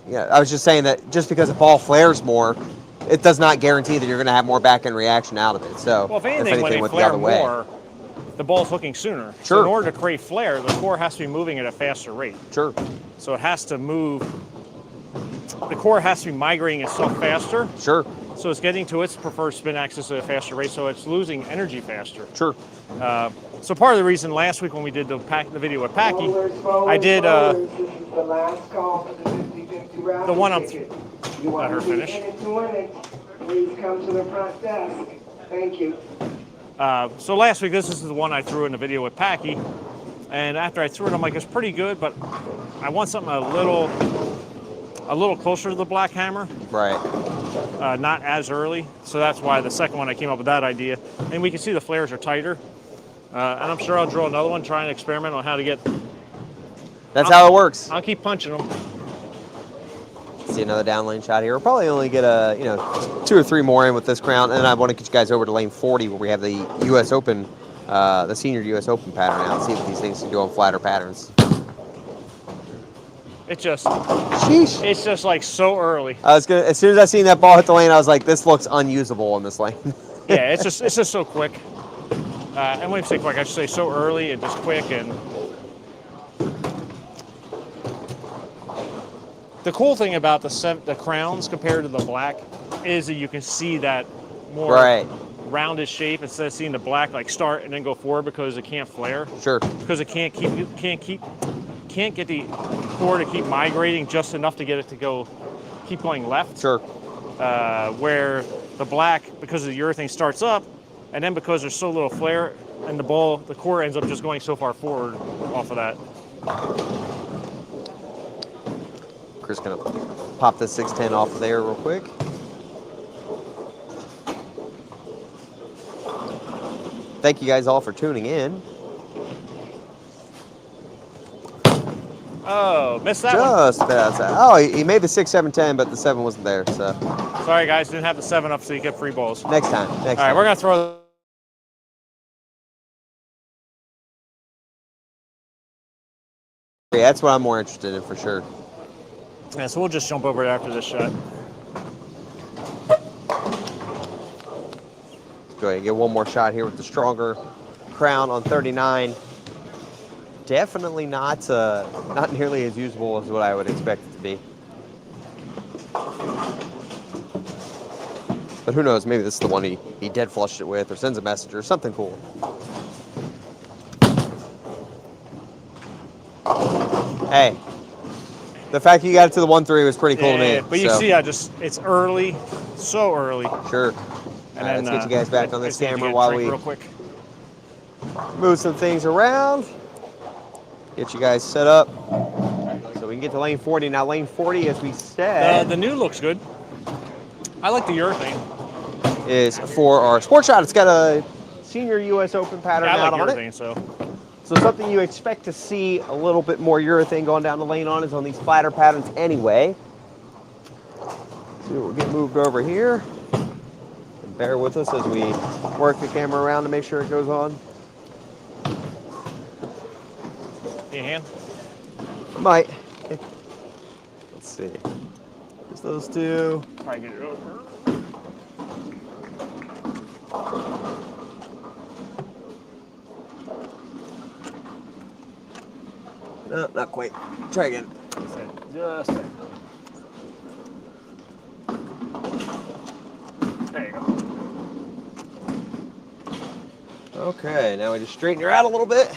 Yeah, I was just saying that just because the ball flares more, it does not guarantee that you're going to have more back end reaction out of it. So, well, if anything when they flare more, the ball's hooking sooner. Sure. So in order to create flare, the core has to be moving at a faster rate. Sure. So it has to move. The core has to be migrating itself faster. Sure. So it's getting to its preferred spin axis at a faster rate, so it's losing energy faster. Sure. So part of the reason last week when we did the video with Packy, I did the one I'm. Let her finish. Please come to the front desk. Thank you. So last week, this is the one I threw in the video with Packy, and after I threw it, I'm like, it's pretty good, but I want something a little closer to the black hammer. Right. Not as early, so that's why the second one I came up with that idea. And we can see the flares are tighter, and I'm sure I'll draw another one, try and experiment on how to get. That's how it works. I'll keep punching them. See another down lane shot here. We'll probably only get 2 or 3 more in with this crown, and I want to get you guys over to lane 40 where we have the U.S. Open, the senior U.S. Open pattern out. See if these things can do on flatter patterns. It's just like so early. As soon as I seen that ball hit the lane, I was like, this looks unusable in this lane. Yeah, it's just so quick. And when I say quick, I should say so early and just quick. And the cool thing about the crowns compared to the black is that you can see that more rounded shape instead of seeing the black like start and then go forward because it can't flare. Sure. Because it can't get the core to keep migrating just enough to get it to keep going left. Sure. Where the black, because the urethane starts up, and then because there's so little flare, and the core ends up just going so far forward off of that. Chris gonna pop the 610 off of there real quick. Thank you guys all for tuning in. Oh, missed that one. Just about that. Oh, he made the 6, 7, 10, but the 7 wasn't there. So sorry guys, didn't have the 7 up, so you get free balls. Next time. All right, we're gonna throw. Yeah, that's what I'm more interested in for sure. Yeah, so we'll just jump over it after this shot. Go ahead and get one more shot here with the stronger crown on 39. Definitely not nearly as usable as what I would expect it to be. But who knows, maybe this is the one he dead flushed it with or sends a message or something cool. Hey, the fact you got it to the 1-3 was pretty cool to me. But you see, it's early, so early. Sure. And all right, let's get you guys back on this camera while we real quick. Move some things around. Get you guys set up so we can get to lane 40. Now, lane 40, as we said, the new looks good. I like the urethane. Is for our sport shot. It's got a senior U.S. Open pattern out on urethane, it. So something you expect to see a little bit more urethane going down the lane on is on these flatter patterns anyway. So we'll get moved over here. And bear with us as we work the camera around to make sure it goes on. Need a hand? Might. Let's see. Just those two. Probably get it over. No, not quite. Try again. Just there you go. Okay, now we just straighten her out a little bit.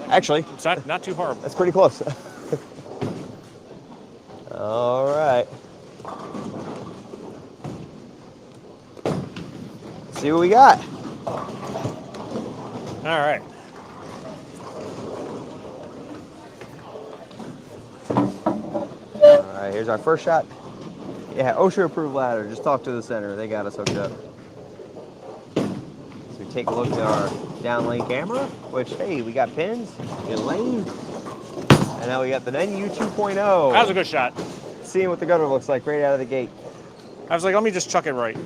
Actually, It's not too horrible. that's pretty close. All right. Let's see what we got. All right. All right, here's our first shot. Yeah, OSHA approved ladder. Just talk to the center. They got us hooked up. So we take a look at our down lane camera, which, hey, we got pins in lane. And now we got the NU 2.0. That was a good shot. Seeing what the gutter looks like right out of the gate. I was like, let me just chuck it right.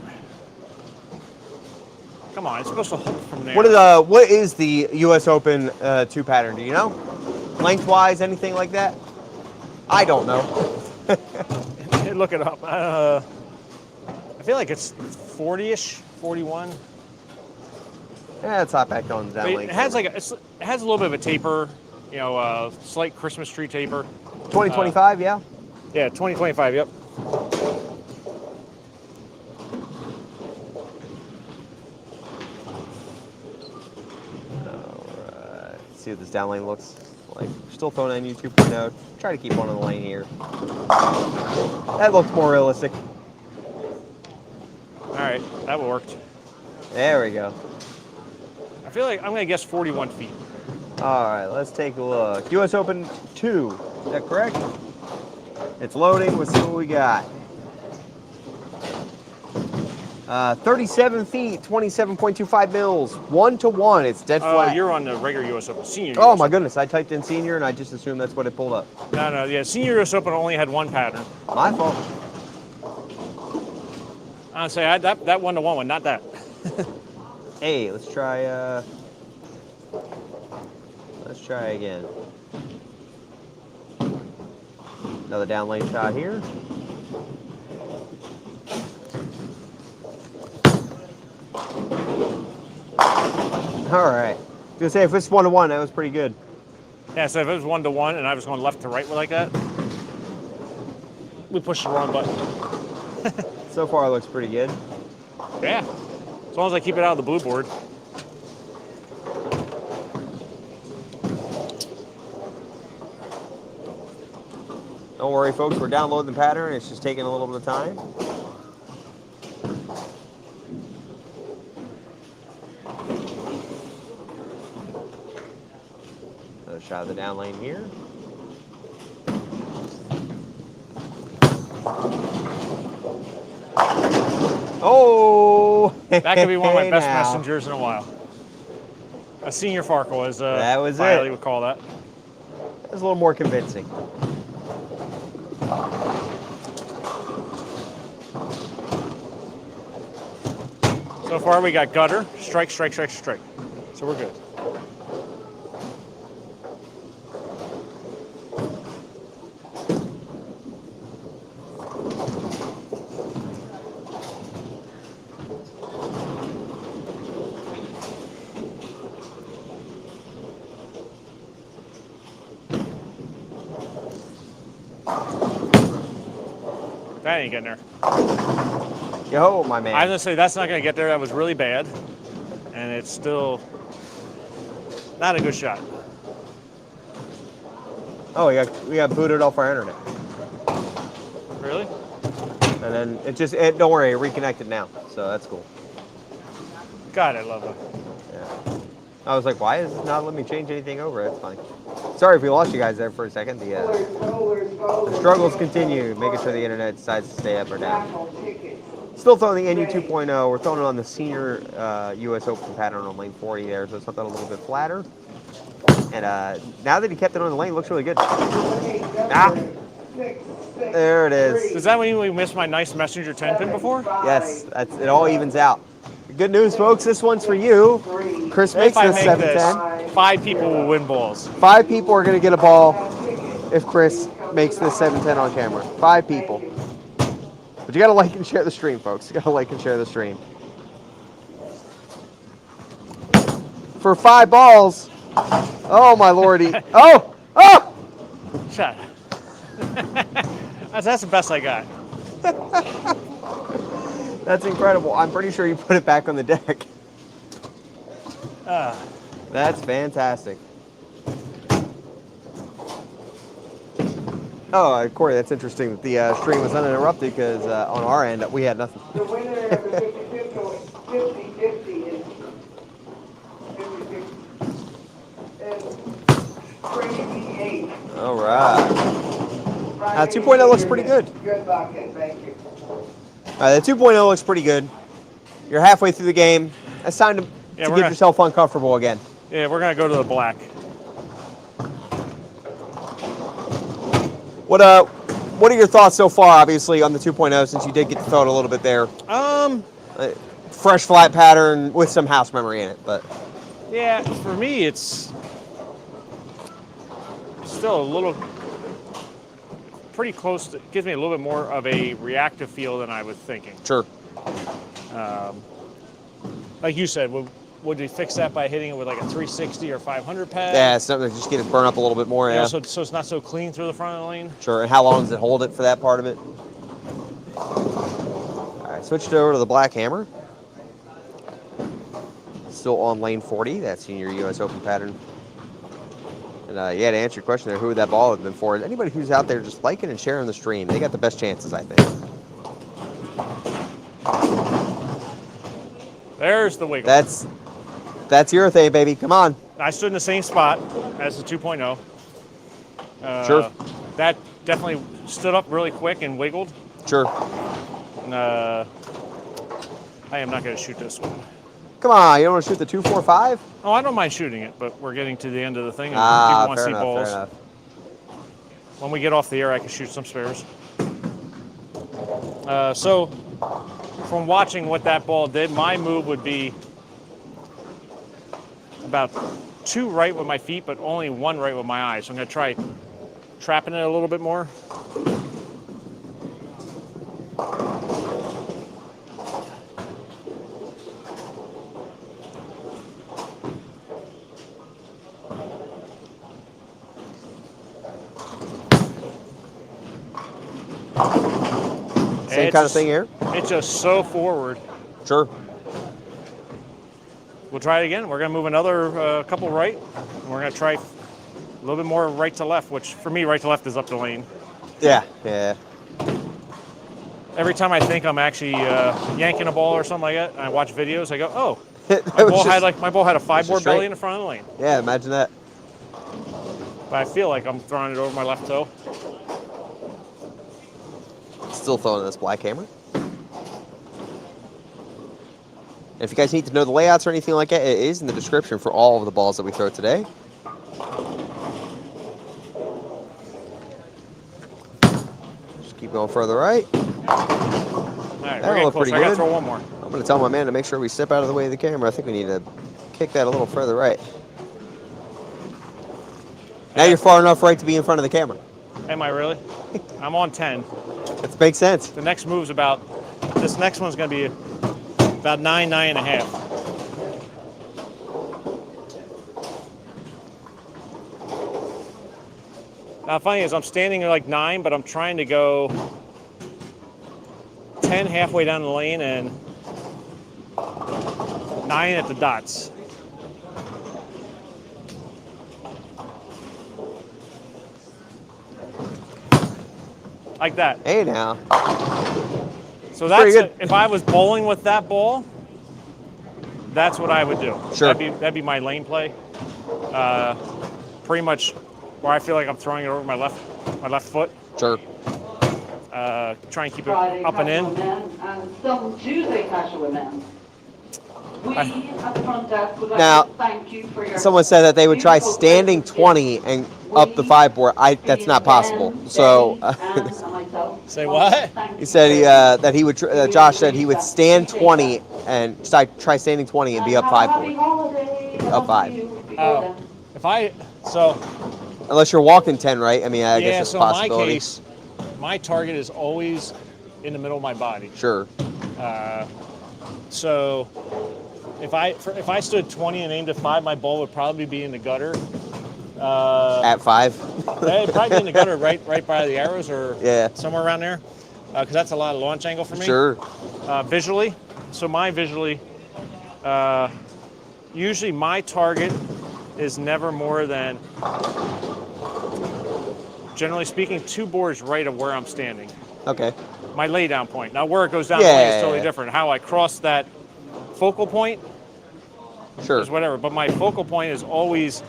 Come on, it's supposed to hook from there. What is the U.S. Open 2 pattern? Do you know? Lengthwise, anything like that? I don't know. Look it up. I feel like it's 40-ish, 41. Yeah, it's hot back on down But lane. it has like it has a little bit of a taper, you know, slight Christmas tree taper. 2025, yeah. Yeah, 2025. Yep. Alright, see what this down lane looks like. Still throwing NU 2.0. Try to keep one in the lane here. That looks more realistic. All right, that worked. There we go. I feel like I'm gonna guess 41 feet. Alright, let's take a look. US Open 2, is that correct? It's loading, let's see what we got. 37 feet, 27.25 mils, 1-to-1, it's dead Oh, flat. you're on the regular U.S. Open, senior. Oh US my Open. goodness, I typed in senior and I just assumed that's what it pulled up. No, yeah, senior U.S. Open only had one pattern. My fault. I'd say that 1-to-1 one, not that. Hey, let's try again. Another down lane shot here. All right. I was gonna say if it's 1-to-1, that was pretty good. Yeah, so if it was 1-to-1 and I was going left to right like that, we pushed the wrong button. So far, it looks pretty good. Yeah, as long as I keep it out of the blue board. Don't worry, folks. We're downloading the pattern. It's just taking a little bit of time. Another shot of the down lane here. Oh! That could be one of my Hey best now. messengers in a while. A senior Farkle, as That was Biley it. would call that. That was a little more convincing. So far, we got gutter, strike, strike, strike, strike. So we're good. That ain't getting there. Yo, my man. I was gonna say that's not gonna get there. That was really bad, and it's still not a good shot. Oh, we got booted off our internet. Really? And then don't worry, it reconnected now. So that's cool. God, I love it. Yeah. I was like, why is it not letting me change anything over? That's fine. Sorry if we lost you guys there for a second. The struggles continue, making sure the internet decides to stay up or down. Still throwing the NU 2.0. We're throwing it on the senior U.S. Open pattern on lane 40 there, so something a little bit flatter. And now that he kept it on the lane, it looks really good. Ah, there it is. Is that when we missed my nice messenger 10 pin before? Yes, it all evens out. Good news, folks. This one's for you. Chris makes If I this make 710. this, 5 people will win balls. 5 people are going to get a ball if Chris makes this 710 on camera. 5 people. But you got to like and share the stream, folks. You got to like and share the stream. For 5 balls. Oh, my lordy. Oh! Oh! Shot. That's the best I got. That's incredible. I'm pretty sure you put it back on the deck. That's fantastic. Oh, Corey, that's interesting that the stream was uninterrupted because on our end we had nothing. The winner of the 50-50 is Crazy 8. All right. 2.0 looks pretty good. Good luck, and thank you. All right, the 2.0 looks pretty good. You're halfway through the game. It's time to get yourself uncomfortable again. Yeah, we're gonna go to the black. What are your thoughts so far, obviously, on the 2.0, since you did get to throw it a little bit there? Fresh flat pattern with some house memory in it, but... Yeah, for me, it's still a little... pretty close to... gives me a little bit more of a reactive feel than I was thinking. Sure. Like you said, would you fix that by hitting it with like a 360 or 500 pad? Yeah, it's something to just get it burn up a little bit more, yeah. So it's not so clean through the front of the lane? Sure, and how long does it hold it for that part of it? All right, switched over to the black hammer. Still on lane 40, that senior U.S. Open pattern. And yeah, to answer your question there, who would that ball have been for? Anybody who's out there just liking and sharing the stream, they got the best chances, I think. There's the wiggle. That's urethane, baby. Come on. I stood in the same spot as the 2.0. Sure. That definitely stood up really quick and wiggled. Sure. And, I am not going to shoot this one. Come on, you don't want to shoot the 245? Oh, I don't mind shooting it, but we're getting to the end of the thing, and people want to see balls. Fair enough. When we get off the air, I can shoot some spares. So, from watching what that ball did, my move would be about 2 right with my feet, but only 1 right with my eyes. So I'm going to try trapping it a little bit more. Same kind of thing here? It's just so forward. Sure. We'll try it again. We're going to move another couple right. And we're going to try a little bit more right to left, which for me, right to left is up the lane. Yeah, yeah. Every time I think I'm actually yanking a ball or something like that, and I watch videos, I go, oh, my ball had a 5-board belly in the front of the lane. Yeah, imagine that. But I feel like I'm throwing it over my left toe. Still throwing this black hammer. And if you guys need to know the layouts or anything like that, it is in the description for all of the balls that we throw today. Just keep going further right. All right, we're getting close. I got to throw one more. I'm going to tell my man to make sure we step out of the way of the camera. I think we need to kick that a little further right. Now you're far enough right to be in front of the camera. Am I really? I'm on 10. That makes sense. The next move's about, this next one's going to be about 9.5. Now, funny is I'm standing at like 9, but I'm trying to go 10 halfway down the lane and 9 at the dots. Like that. Hey now. So that's if I was bowling with that ball, that's what I would do. Sure. That'd be my lane play. Pretty much where I feel like I'm throwing it over my left foot. Sure. Try and keep it up and in. And some Tuesday casual events. We at the front desk would like to thank you for your... Someone said that they would try standing 20 and up the 5-board. That's not possible. So... Say what? He said that he would. Josh said he would stand 20 and try standing 20 and be up 5-board. Up 5. So unless you're walking 10, right? I mean, I guess it's a possibility. In my case, my target is always in the middle of my body. Sure. So if I stood 20 and aimed at 5, my ball would probably be in the gutter. At 5? It'd probably be in the gutter right by the arrows or Yeah. somewhere around there, because that's a lot of launch angle for me. Sure. Visually, so usually my target is never more than, generally speaking, 2 boards right of where I'm standing. Okay. My lay down point. Now where it goes down the lane is totally Yeah. different. How I cross that focal point Sure. is whatever, but my focal point is always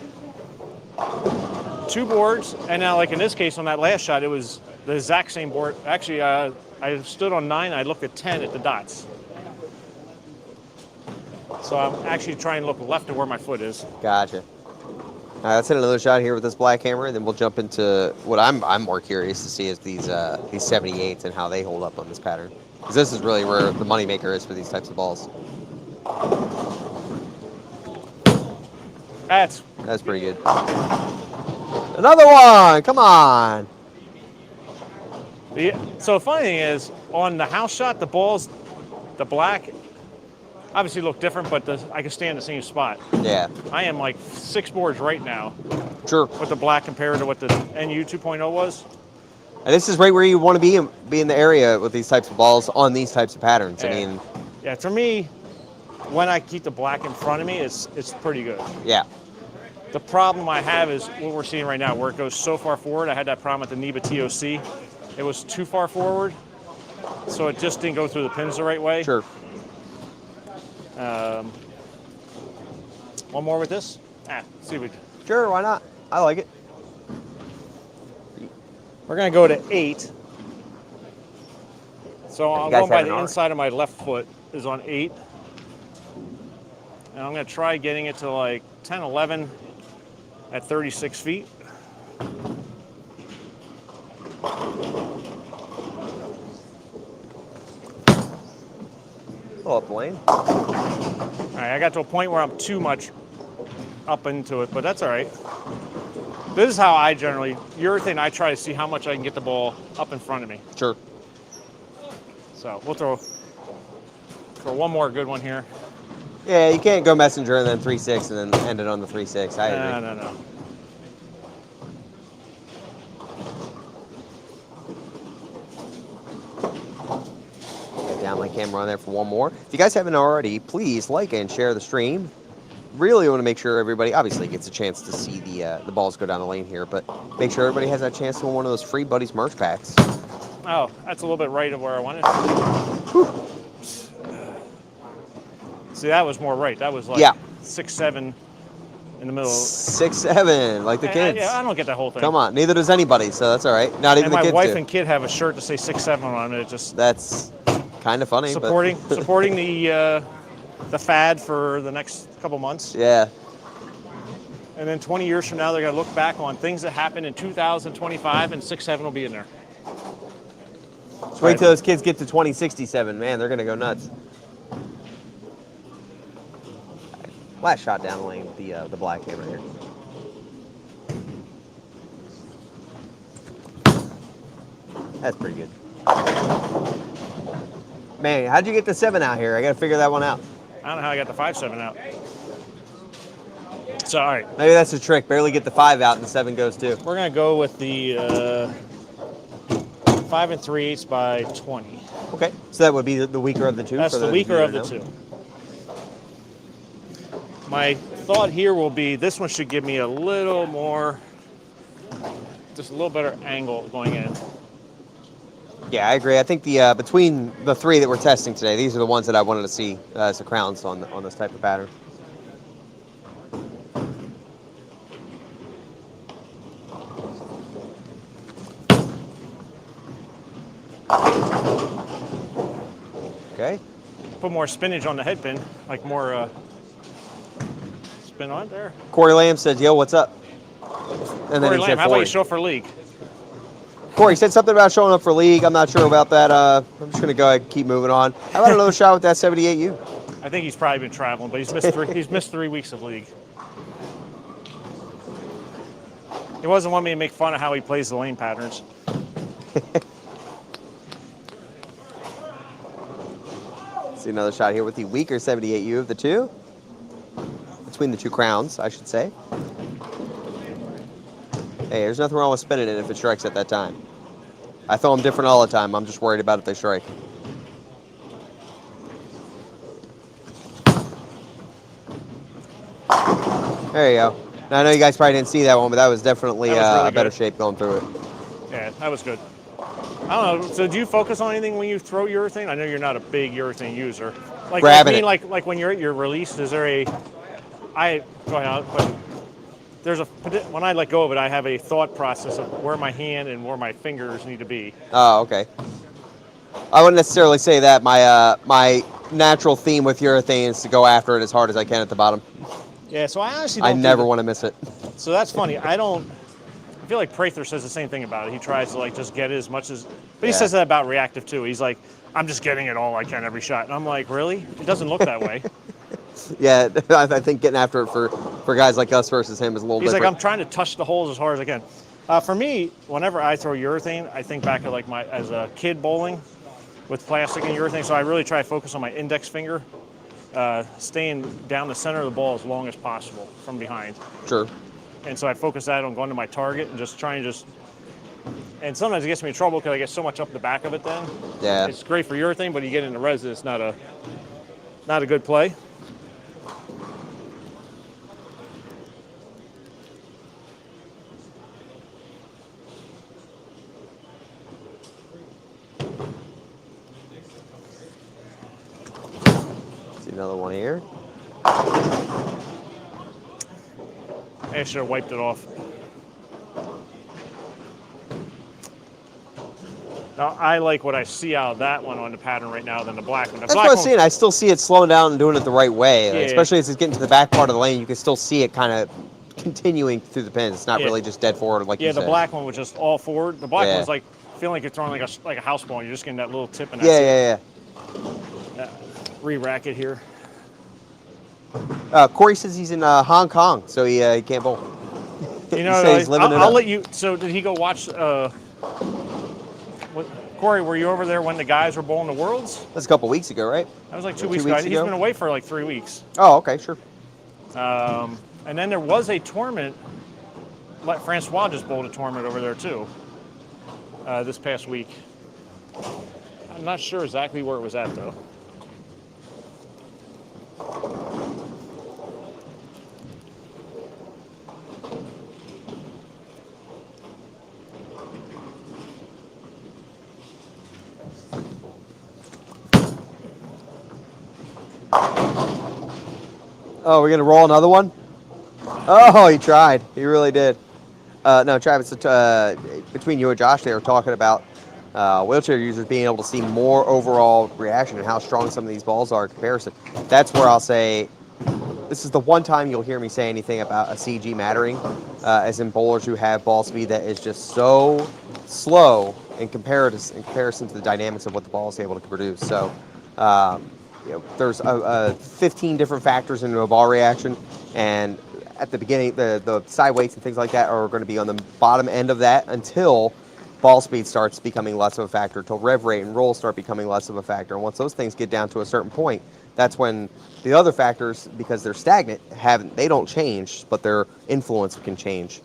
2 boards, and now like in this case on that last shot, it was the exact same board. Actually, I stood on 9, I looked at 10 at the dots. So I'm actually trying to look left of where my foot is. Gotcha. All right, let's hit another shot here with this black hammer, and then we'll jump into what I'm more curious to see is these 78s and how they hold up on this pattern. Because this is really where the moneymaker is for these types of balls. That's pretty good. Another one! Come on! So the funny thing is, on the house shot, the balls, the black, obviously look different, but I can stay in the same spot. Yeah. I am like 6 boards right now Sure. with the black compared to what the NU 2.0 was. And this is right where you want to be in the area with these types of balls on these types of patterns. Yeah. I mean, Yeah, for me, when I keep the black in front of me, it's pretty good. yeah. The problem I have is what we're seeing right now, where it goes so far forward. I had that problem at the NEBA TOC. It was too far forward, so it just didn't go through the pins the right way. Sure. One more with this? See if we can. Sure, why not? I like it. We're going to go to 8. So I'm guys going by have an the arc. inside of my left foot is on 8. And I'm going to try getting it to like 10, 11 at 36 feet. Pull up the lane. All right, I got to a point where I'm too much up into it, but that's all right. This is how I generally, urethane, I try to see how much I can get the ball up in front of me. Sure. So we'll throw one more good one here. Yeah, you can't go messenger and then 3-6 and then end it on the 3-6. I agree. No. Get down my camera on there for one more. If you guys haven't already, please like and share the stream. Really want to make sure everybody obviously gets a chance to see the balls go down the lane here, but make sure everybody has that chance to win one of those free Buddies merch packs. Oh, that's a little bit right of where I wanted. See, that was more right. That was like 6, 7 in the middle. 6, 7, like the kids. Yeah, I don't get that whole thing. Come on, neither does anybody, so that's all right. Not even And the my kids wife do. and kid have a shirt to say 6, 7 on it. It just That's kind of funny. supporting but supporting the fad for the next couple months. Yeah. And then 20 years from now, they're going to look back on things that happened in 2025, and 6, 7 will be in there. Just wait till those kids get to 2067. Man, they're going to go nuts. Last shot down the lane with the black hammer here. That's pretty good. Man, how'd you get the 7 out here? I got to figure that one out. I don't know how I got the 5, 7 out. So, all right. Maybe that's a trick. Barely get the 5 out and the 7 goes too. We're going to go with the 5 3/8 by 20. Okay, so that would be the weaker of the two. That's for the those weaker you of the that know. two. My thought here will be this one should give me a little more, just a little better angle going in. Yeah, I agree. I think the between the 3 that we're testing today, these are the ones that I wanted to see as the crowns on this type of pattern. Okay. Put more spinach on the head pin, like more spin on there. Corey Lamb said, "Yo, what's up?" And then Corey he Lamb, said, how about you 40. show up for league? Corey said something about showing up for league. I'm not sure about that. I'm just gonna go ahead and keep moving on. How about another shot with that 78U? I think he's probably been traveling, but he's missed he's missed 3 weeks of league. He wasn't wanting me to make fun of how he plays the lane patterns. See another shot here with the weaker 78U of the two. Between the two crowns, I should say. Hey, there's nothing wrong with spinning it if it strikes at that time. I throw them different all the time. I'm just worried about if they strike. There you go. Now, I know you guys probably didn't see that one, but that was definitely really a better good. shape going through it. Yeah, that was good. I don't know. So do you focus on anything when you throw urethane? I know you're not a big urethane user. Like, Grabbing I mean, it. like when you're at your release, is there a? Go ahead. But there's a when I let go of it, I have a thought process of where my hand and where my fingers need to be. Oh, okay. I wouldn't necessarily say that. My natural theme with urethane is to go after it as hard as I can at the bottom. Yeah. So I honestly I don't. never want to miss it. So that's funny. I feel like Prather says the same thing about it. He tries to like just get it as much as, but he says that about reactive too. He's like, I'm just getting it all I can every shot, and I'm like, really? It doesn't look that way. Yeah, I think getting after it for guys like us versus him is a little He's different. like, I'm trying to touch the holes as hard as I can. For me, whenever I throw urethane, I think back to like as a kid bowling with plastic and urethane. So I really try to focus on my index finger, staying down the center of the ball as long as possible from behind. Sure. And so I focus that on going to my target and just trying to and sometimes it gets me in trouble because I get so much up the back of it then. Yeah. It's great for urethane, but you get into resin, it's not a good play. See another one here. I should have wiped it off. Now, I like what I see out of that one on the pattern right now than the black one. That's what I was saying. I still see it slowing down and doing it the right way. Yeah. Especially as it's getting to the back part of the lane, you can still see it kind of continuing through the pins. It's not Yeah. really just dead forward like you said. Yeah, the black one was just all forward. The black Yeah. one's like feeling like you're throwing like a house ball. And you're just getting that little tip and that's Yeah. Re-rack it here. Corey says he's in Hong Kong, so he can't bowl. You He know, said he's living it I'll up. let you. So did he go watch? Corey, were you over there when the guys were bowling the Worlds? That's a couple weeks ago, right? That was like 2 2 weeks weeks ago. ago? He's been away for like 3 weeks. Oh, okay, sure. And then there was a tournament. Like Francois just bowled a tournament over there too. This past week. I'm not sure exactly where it was at though. Oh, we're going to roll another one? Oh, he tried. He really did. No, Travis, between you and Josh, they were talking about wheelchair users being able to see more overall reaction and how strong some of these balls are in comparison. That's where I'll say this is the one time you'll hear me say anything about a CG mattering, as in bowlers who have ball speed that is just so slow in comparison to the dynamics of what the ball is able to produce. So, there's 15 different factors into a ball reaction, and at the beginning, the side weights and things like that are going to be on the bottom end of that until ball speed starts becoming less of a factor, until rev rate and roll start becoming less of a factor. And once those things get down to a certain point, that's when the other factors, because they're stagnant, they don't change, but their influence can change.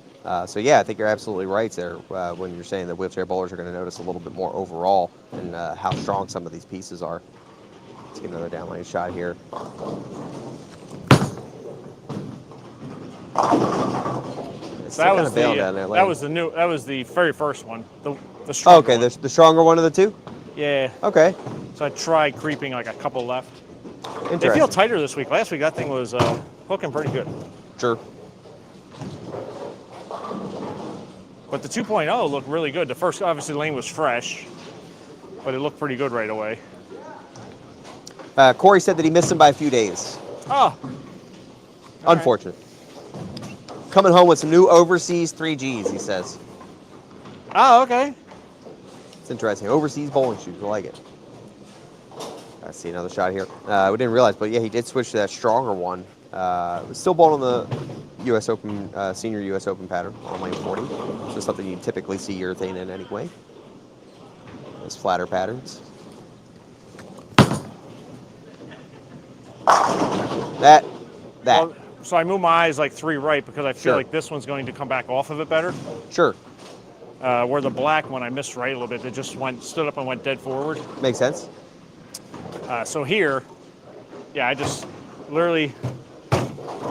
So yeah, I think you're absolutely right there when you're saying that wheelchair bowlers are going to notice a little bit more overall and how strong some of these pieces are. Let's get another downlane shot here. That was the very first one. The stronger okay, one. the stronger one of the two? Yeah. Okay. So I tried creeping like a couple left. They Interesting. feel tighter this week. Last week that thing was hooking pretty good. Sure. But the 2.0 looked really good. The first, obviously, lane was fresh, but it looked pretty good right away. Corey said that he missed him by a few days. Oh. Unfortunate. Coming home with some new overseas 3Gs, he says. Oh, okay. It's interesting. Overseas bowling shoes. I like it. I see another shot here. We didn't realize, but yeah, he did switch to that stronger one. Still bowling the U.S. Open, senior U.S. Open pattern on lane 40. So something you typically see urethane in anyway. Those flatter patterns. That. Well, so I move my eyes like 3 right because I feel Sure. like this one's going to come back off of it better. Sure. Where the black one I missed right a little bit. It just stood up and went dead forward. Makes sense. So here, yeah, I just literally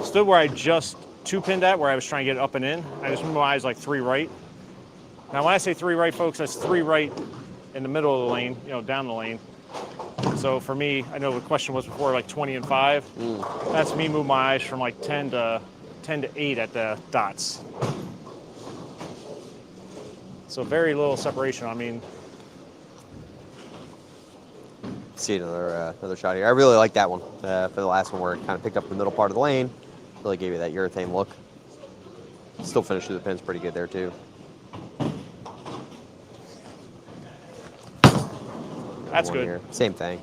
stood where I just 2-pinned at, where I was trying to get it up and in. I just moved my eyes like 3 right. Now when I say 3 right, folks, that's 3 right in the middle of the lane, down the lane. So for me, I know the question was before like 20 and 5. That's me moving my eyes from like 10 to 8 at the dots. So very little separation. I mean, See another shot here. I really like that one for the last one where it kind of picked up the middle part of the lane. Really gave you that urethane look. Still finished through the pins pretty good there too. that's One good. here. Same thing.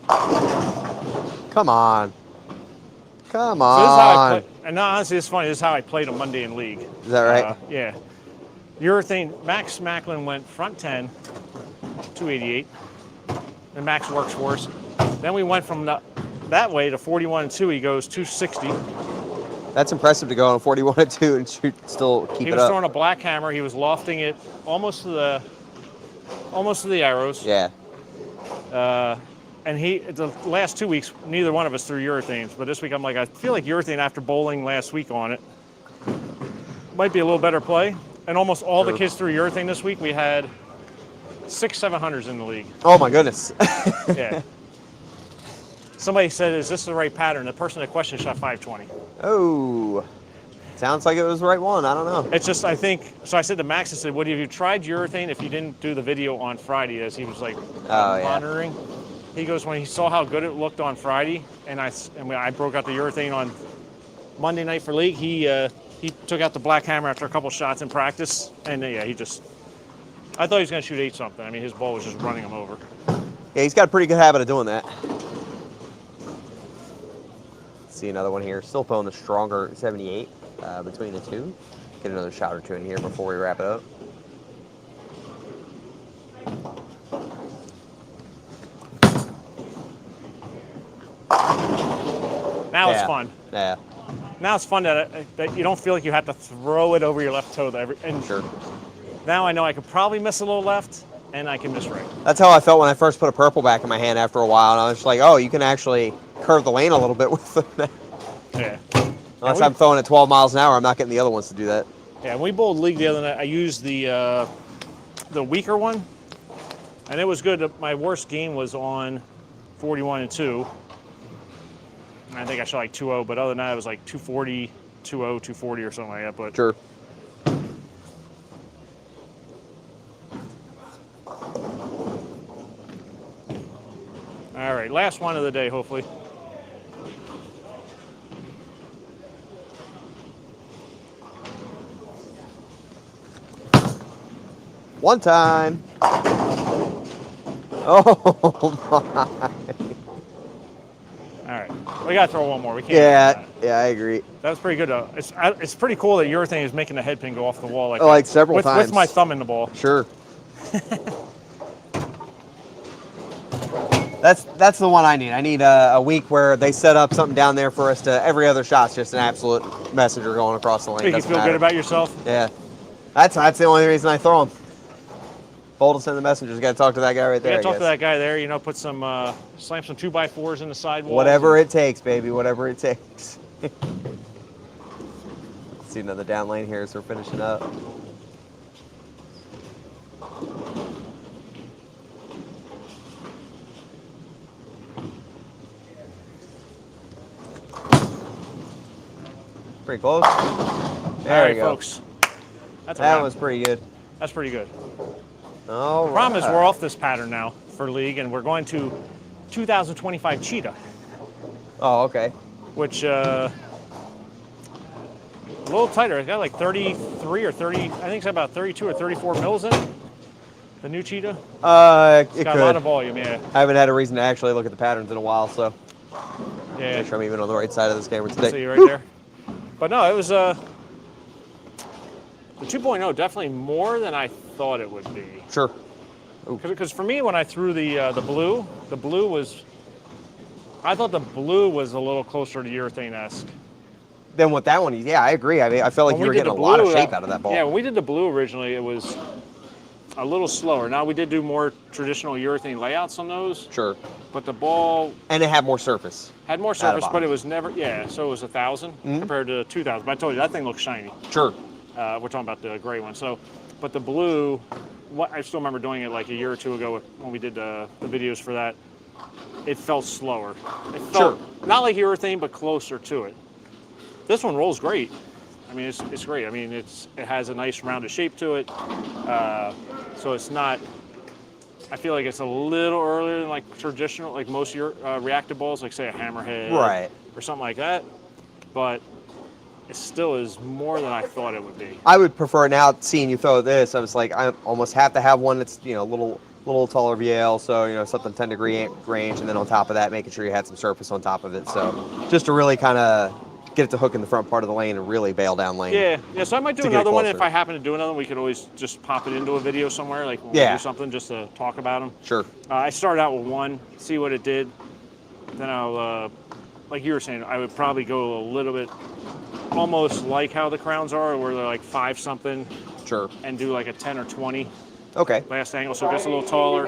Come on. Come So this is how I on. play, and honestly, it's funny. This is how I played on Monday in league. Is that right? Yeah. Urethane. Max Macklin went front 10, 288, and Max works for us. Then we went from that way to 41 and 2. He goes 260. That's impressive to go on 41 and 2 and still keep He it was up. throwing a black hammer. He was lofting it almost to the arrows. Yeah. And the last 2 weeks, neither one of us threw urethanes. But this week, I'm like, I feel like urethane after bowling last week on it might be a little better play. And almost all the kids threw urethane this week. We had 6 700s in the league. Oh my goodness. Yeah. Somebody said, "Is this the right pattern?" The person that questioned shot 520. Oh. Sounds like it was the right one. I don't know. It's just, I think, so I said to Max, I said, "What have you tried urethane if you didn't do the video on Friday?" As he was like monitoring. He goes, when he saw how good it looked on Friday, and I broke out the urethane on Monday night for league, he took out the black hammer after a couple shots in practice, and I thought he was going to shoot 8 something. I mean, his ball was just running him over. Yeah, he's got a pretty good habit of doing that. See another one here. Still pulling the stronger 78 between the two. Get another shot or two in here before we wrap it up. Now it's fun. Yeah. Now it's fun that you don't feel like you have to throw it over your left toe. And Sure. now I know I could probably miss a little left, and I can miss right. That's how I felt when I first put a purple back in my hand after a while, and I was just like, oh, you can actually curve the lane a little bit with it. Yeah. Unless I'm throwing at 12 miles an hour, I'm not getting the other ones to do that. Yeah, when we bowled league the other night, I used the weaker one, and it was good. My worst game was on 41 and 2. I think I shot like 2-0, but other than that, it was like 240, 2-0, 240 or something like that. But Sure. all right, last one of the day, hopefully. One time. Oh my. All right, we gotta throw one more. We can't. Yeah, I agree. That was pretty good though. It's pretty cool that urethane is making the head pin go off the wall like Like that. several times. With my thumb in the ball. Sure. That's the one I need. I need a week where they set up something down there for us to every other shot's just an absolute messenger going across the lane. Make you Doesn't feel matter. good about yourself. Yeah. That's the only reason I throw them. Bold to send the messengers. Got to talk to that guy right there. You gotta I talk to guess. that guy there. Put some slam some 2x4s in the sidewalls. Whatever it takes, baby. Whatever it takes. See another down lane here as we're finishing up. Pretty close. There All right, you go. folks. That's a That wrap. was pretty good. That's pretty good. All The problem is right. we're off this pattern now for league, and we're going to 2025 Cheetah, Oh, okay. which a little tighter. It's got like 33 or 30. I think it's about 32 or 34 mils in it. The new Cheetah. It It's got could. a lot of volume. Yeah. I haven't had a reason to actually look at the patterns in a while, so Yeah. make sure I'm even on the right side of this camera See today. you right there. But no, it was the 2.0 definitely more than I thought it would be. Sure. Because for me, when I threw the blue was I thought the blue was a little closer to urethane-esque. Then with that one, yeah, I agree. I mean, I felt like When you we were did getting a the lot of blue, shape out of that ball. Yeah, when we did the blue originally, it was a little slower. Now we did do more traditional urethane layouts on those, Sure. but the ball And it had more surface. had more At the surface, but bottom. it was never, yeah, so it was 1,000 compared to 2,000. But I told you, that thing looks shiny. Sure. We're talking about the gray one. So, but the blue, I still remember doing it like a year or two ago when we did the videos for that. It felt slower. It felt not like urethane, but closer to it. This one rolls great. I mean, it's great. I mean, it has a nice rounded shape to it. So it's not, I feel like it's a little earlier than like traditional, like most reactive balls, like say a hammerhead Right. or something like that. But it still is more than I thought it would be. I would prefer now seeing you throw this. I was like, I almost have to have one that's, a little taller VL, so something 10-degree range, and then on top of that, making sure you had some surface on top of it. So just to really kind of get it to hook in the front part of the lane and really bail down lane. Yeah. So I might do to get it another one. closer. If I happen to do another one, we could always just pop it into a video somewhere, like when we do something, just to talk about them. Sure. I started out with one, see what it did. Then I'll, like you were saying, I would probably go a little bit, almost like how the crowns are, where they're like 5-something. Sure. And do like a 10 or 20 Okay. last angle, so it gets a little taller.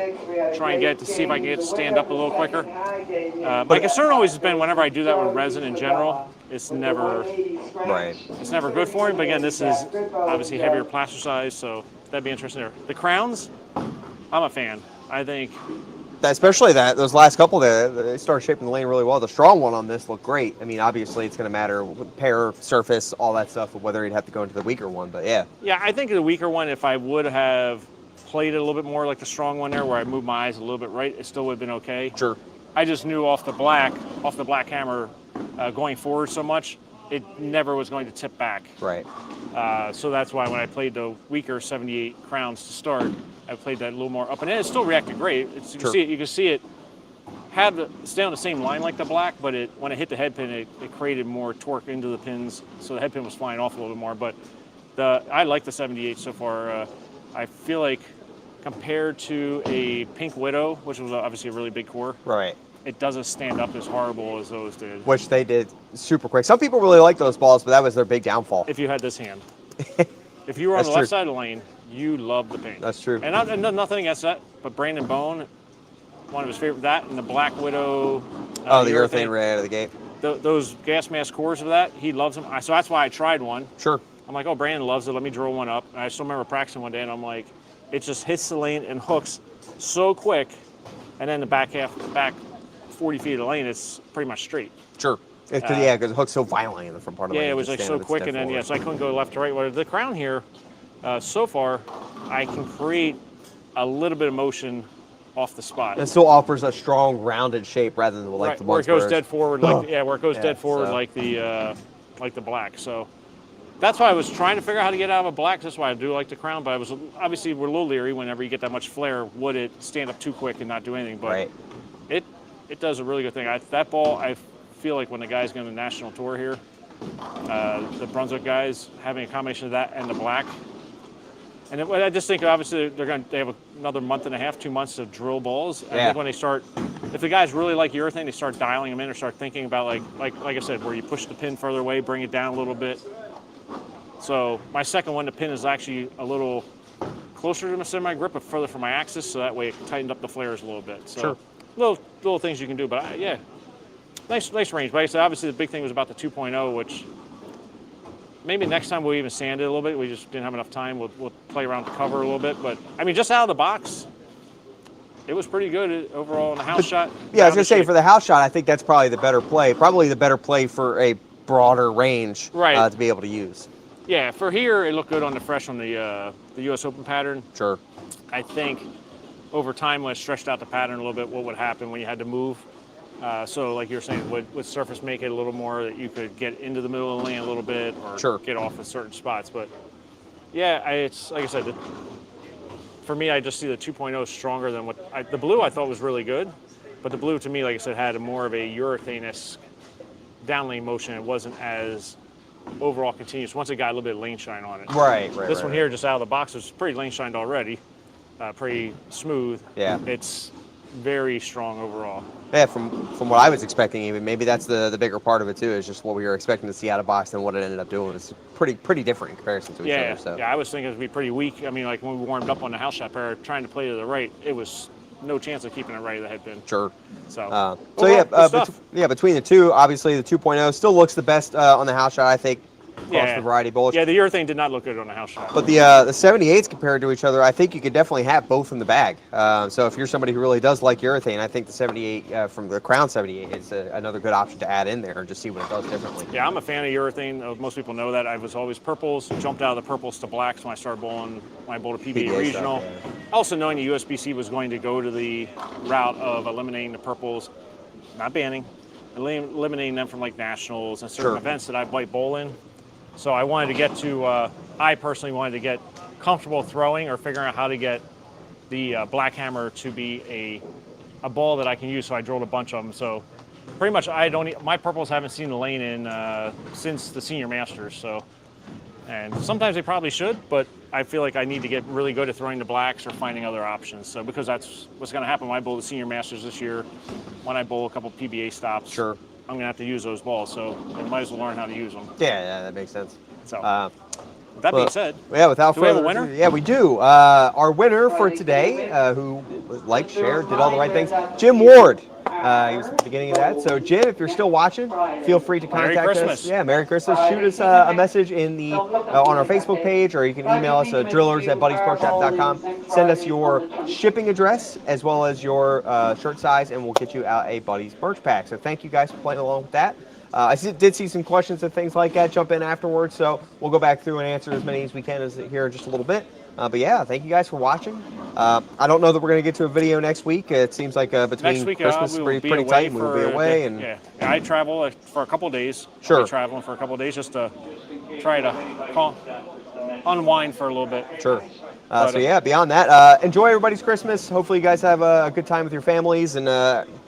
Try and get it to see if I can get it to stand up a little quicker. My concern always has been whenever I do that with resin in general, it's never good for me. But again, this is obviously heavier plasticized, so that'd be interesting there. The crowns, I'm a fan. I think, Especially those last couple there, they started shaping the lane really well. The strong one on this looked great. I mean, obviously it's going to matter with pair, surface, all that stuff, of whether you'd have to go into the weaker one, but yeah. Yeah, I think the weaker one, if I would have played it a little bit more like the strong one there, where I moved my eyes a little bit right, it still would have been okay. Sure. I just knew off the black hammer, going forward so much, it never was going to tip back. Right. So that's why when I played the weaker 78 crowns to start, I played that a little more up and in. It still reacted great. You can see it stay on the same line like the black, but when it hit the head pin, it created more torque into the pins, so the head pin was flying off a little bit more. But I like the 78 so far. I feel like compared to a Pink Widow, which was obviously a really big core, Right. it doesn't stand up as horrible as those did. Which they did super quick. Some people really like those balls, but that was their big downfall. If you had this hand. If you were on the left side of the lane, you love the pink. That's true. And nothing against that, but Brandon Bone, one of his favorite, that and the Black Widow. The urethane right out of the gate. Those gas mask cores of that, he loves them. So that's why I tried one. Sure. I'm like, oh, Brandon loves it. Let me drill one up. And I still remember practicing one day, and I'm like, it just hits the lane and hooks so quick. And then the back 40 feet of the lane, it's pretty much straight. Sure. Because it hooks so violently in the front part of the lane. Yeah, it was like so quick, and then so I couldn't go left to right. Well, the crown here, so far, I can create a little bit of motion off the spot. It still offers a strong, rounded shape rather than like the where ones it goes dead forward, like so. like the black. So that's why I was trying to figure out how to get out of a black. That's why I do like the crown, but I was obviously we're a little leery whenever you get that much flare. Would it stand up too quick and not do anything? But it does a really good thing. That ball, I feel like when the guys go on the national tour here, the Brunswick guys, having a combination of that and the black. And I just think obviously they have another month and a half, 2 months to drill balls. I think when they start, if the guys really like urethane, they start dialing them in or start thinking about like I said, where you push the pin further away, bring it down a little bit. So my second one, the pin is actually a little closer to my semi-grip, but further from my axis, so that way it tightened up the flares a little bit. So little things you can do, but nice range. But like I said, obviously the big thing was about the 2.0, which maybe next time we'll even sand it a little bit. We just didn't have enough time. We'll play around the cover a little bit. But, I mean, just out of the box, it was pretty good overall in the house shot. Yeah, I was going to say, for the house shot, I think that's probably the better play. Probably the better play for a broader range to be able to use. Yeah, for here, it looked good on the fresh on the U.S. Open pattern. Sure. I think over time, when it stretched out the pattern a little bit, what would happen when you had to move? So like you're saying, would surface make it a little more that you could get into the middle of the lane a little bit or get off at certain spots? But yeah, it's like I said, for me, I just see the 2.0 stronger than the blue I thought was really good. But the blue to me, like I said, had more of a urethane-esque downlane motion. It wasn't as overall continuous once it got a little bit of lane shine on it. Right. This one here, just out of the box, was pretty lane shined already, pretty smooth. Yeah. It's very strong overall. Yeah, from what I was expecting, even maybe that's the bigger part of it too. Is just what we were expecting to see out of box and what it ended up doing. It's pretty different in comparison to each Yeah, other. So yeah, I was thinking it would be pretty weak. I mean, like when we warmed up on the house shot pair, trying to play to the right, it was no chance of keeping it right as it had been. sure. So, Yeah, good stuff. between the two, obviously the 2.0 still looks the best on the house shot, I think, across the variety bowls. Yeah, the urethane did not look good on the house shot. But the 78s compared to each other, I think you could definitely have both in the bag. So if you're somebody who really does like urethane, I think the 78 from the Crown 78 is another good option to add in there and just see what it does differently. Yeah, I'm a fan of urethane. Most people know that. I was always purples, jumped out of the purples to blacks when I started bowling, when I bowled a PBA regional. Stuff, yeah. Also knowing the USBC was going to go to the route of eliminating the purples, not banning, eliminating them from like nationals and certain events that I might bowl in. So I wanted to get to, I personally wanted to get comfortable throwing or figuring out how to get the black hammer to be a ball that I can use. So I drilled a bunch of them. So pretty much my purples haven't seen the lane in since the senior masters. So, and sometimes they probably should, but I feel like I need to get really good at throwing the blacks or finding other options. So because that's what's going to happen when I bowl the senior masters this year, when I bowl a couple PBA stops. Sure. I'm going to have to use those balls, so I might as well learn how to use them. Yeah, that makes sense. So, with that being said, yeah, without do we have a further winner? ado, yeah, we do. Our winner for today, who liked, shared, did all the right things, Jim Ward. He was at the beginning of that. So, Jim, if you're still watching, feel free to contact us. Yeah, Merry Christmas. Shoot us a message in the on our Facebook page, or you can email us at drillers@buddiessportshop.com. Send us your shipping address as well as your shirt size, and we'll get you out a Buddies merch pack. So, thank you guys for playing along with that. I did see some questions and things like that jump in afterwards, so we'll go back through and answer as many as we can here in just a little bit. But yeah, thank you guys for watching. I don't know that we're going to get to a video next week. It seems like between next week, Christmas we pretty tight, and we'll be away. And yeah, I travel for a couple of days. Sure. I'll be traveling for a couple of days just to try to unwind for a little bit. Sure. So yeah, beyond that, enjoy everybody's Christmas. Hopefully you guys have a good time with your families and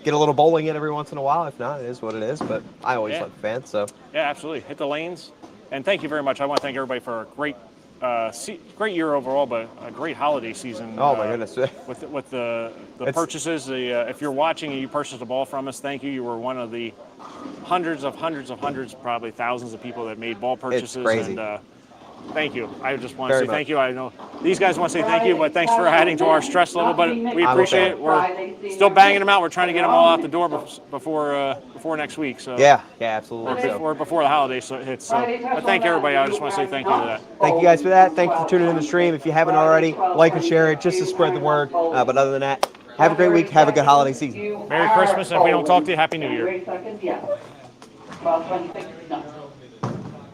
get a little bowling in every once in a while. If not, it is what it is. But I always like the fans. So yeah, absolutely. Hit the lanes. And thank you very much. I want to thank everybody for a great year overall, but a great holiday season. Oh my goodness. With the purchases, if you're watching and you purchased a ball from us, thank you. You were one of the hundreds, probably thousands of people that made ball purchases. It's crazy. And, thank you. I just want to say thank you. I know these guys want to say thank you, but thanks for adding to our stress level. But we appreciate it. We're still banging them out. We're trying to get them all out the door before next week. So yeah, absolutely. Or before the holidays hits. So but thank everybody. I just want to say thank you to that. Thank you guys for that. Thank you for tuning in the stream. If you haven't already, like and share it just to spread the word. But other than that, have a great week. Have a good holiday season. Merry Christmas, and if we don't talk to you, Happy New Year. Wait a second, yes. 12:26, no.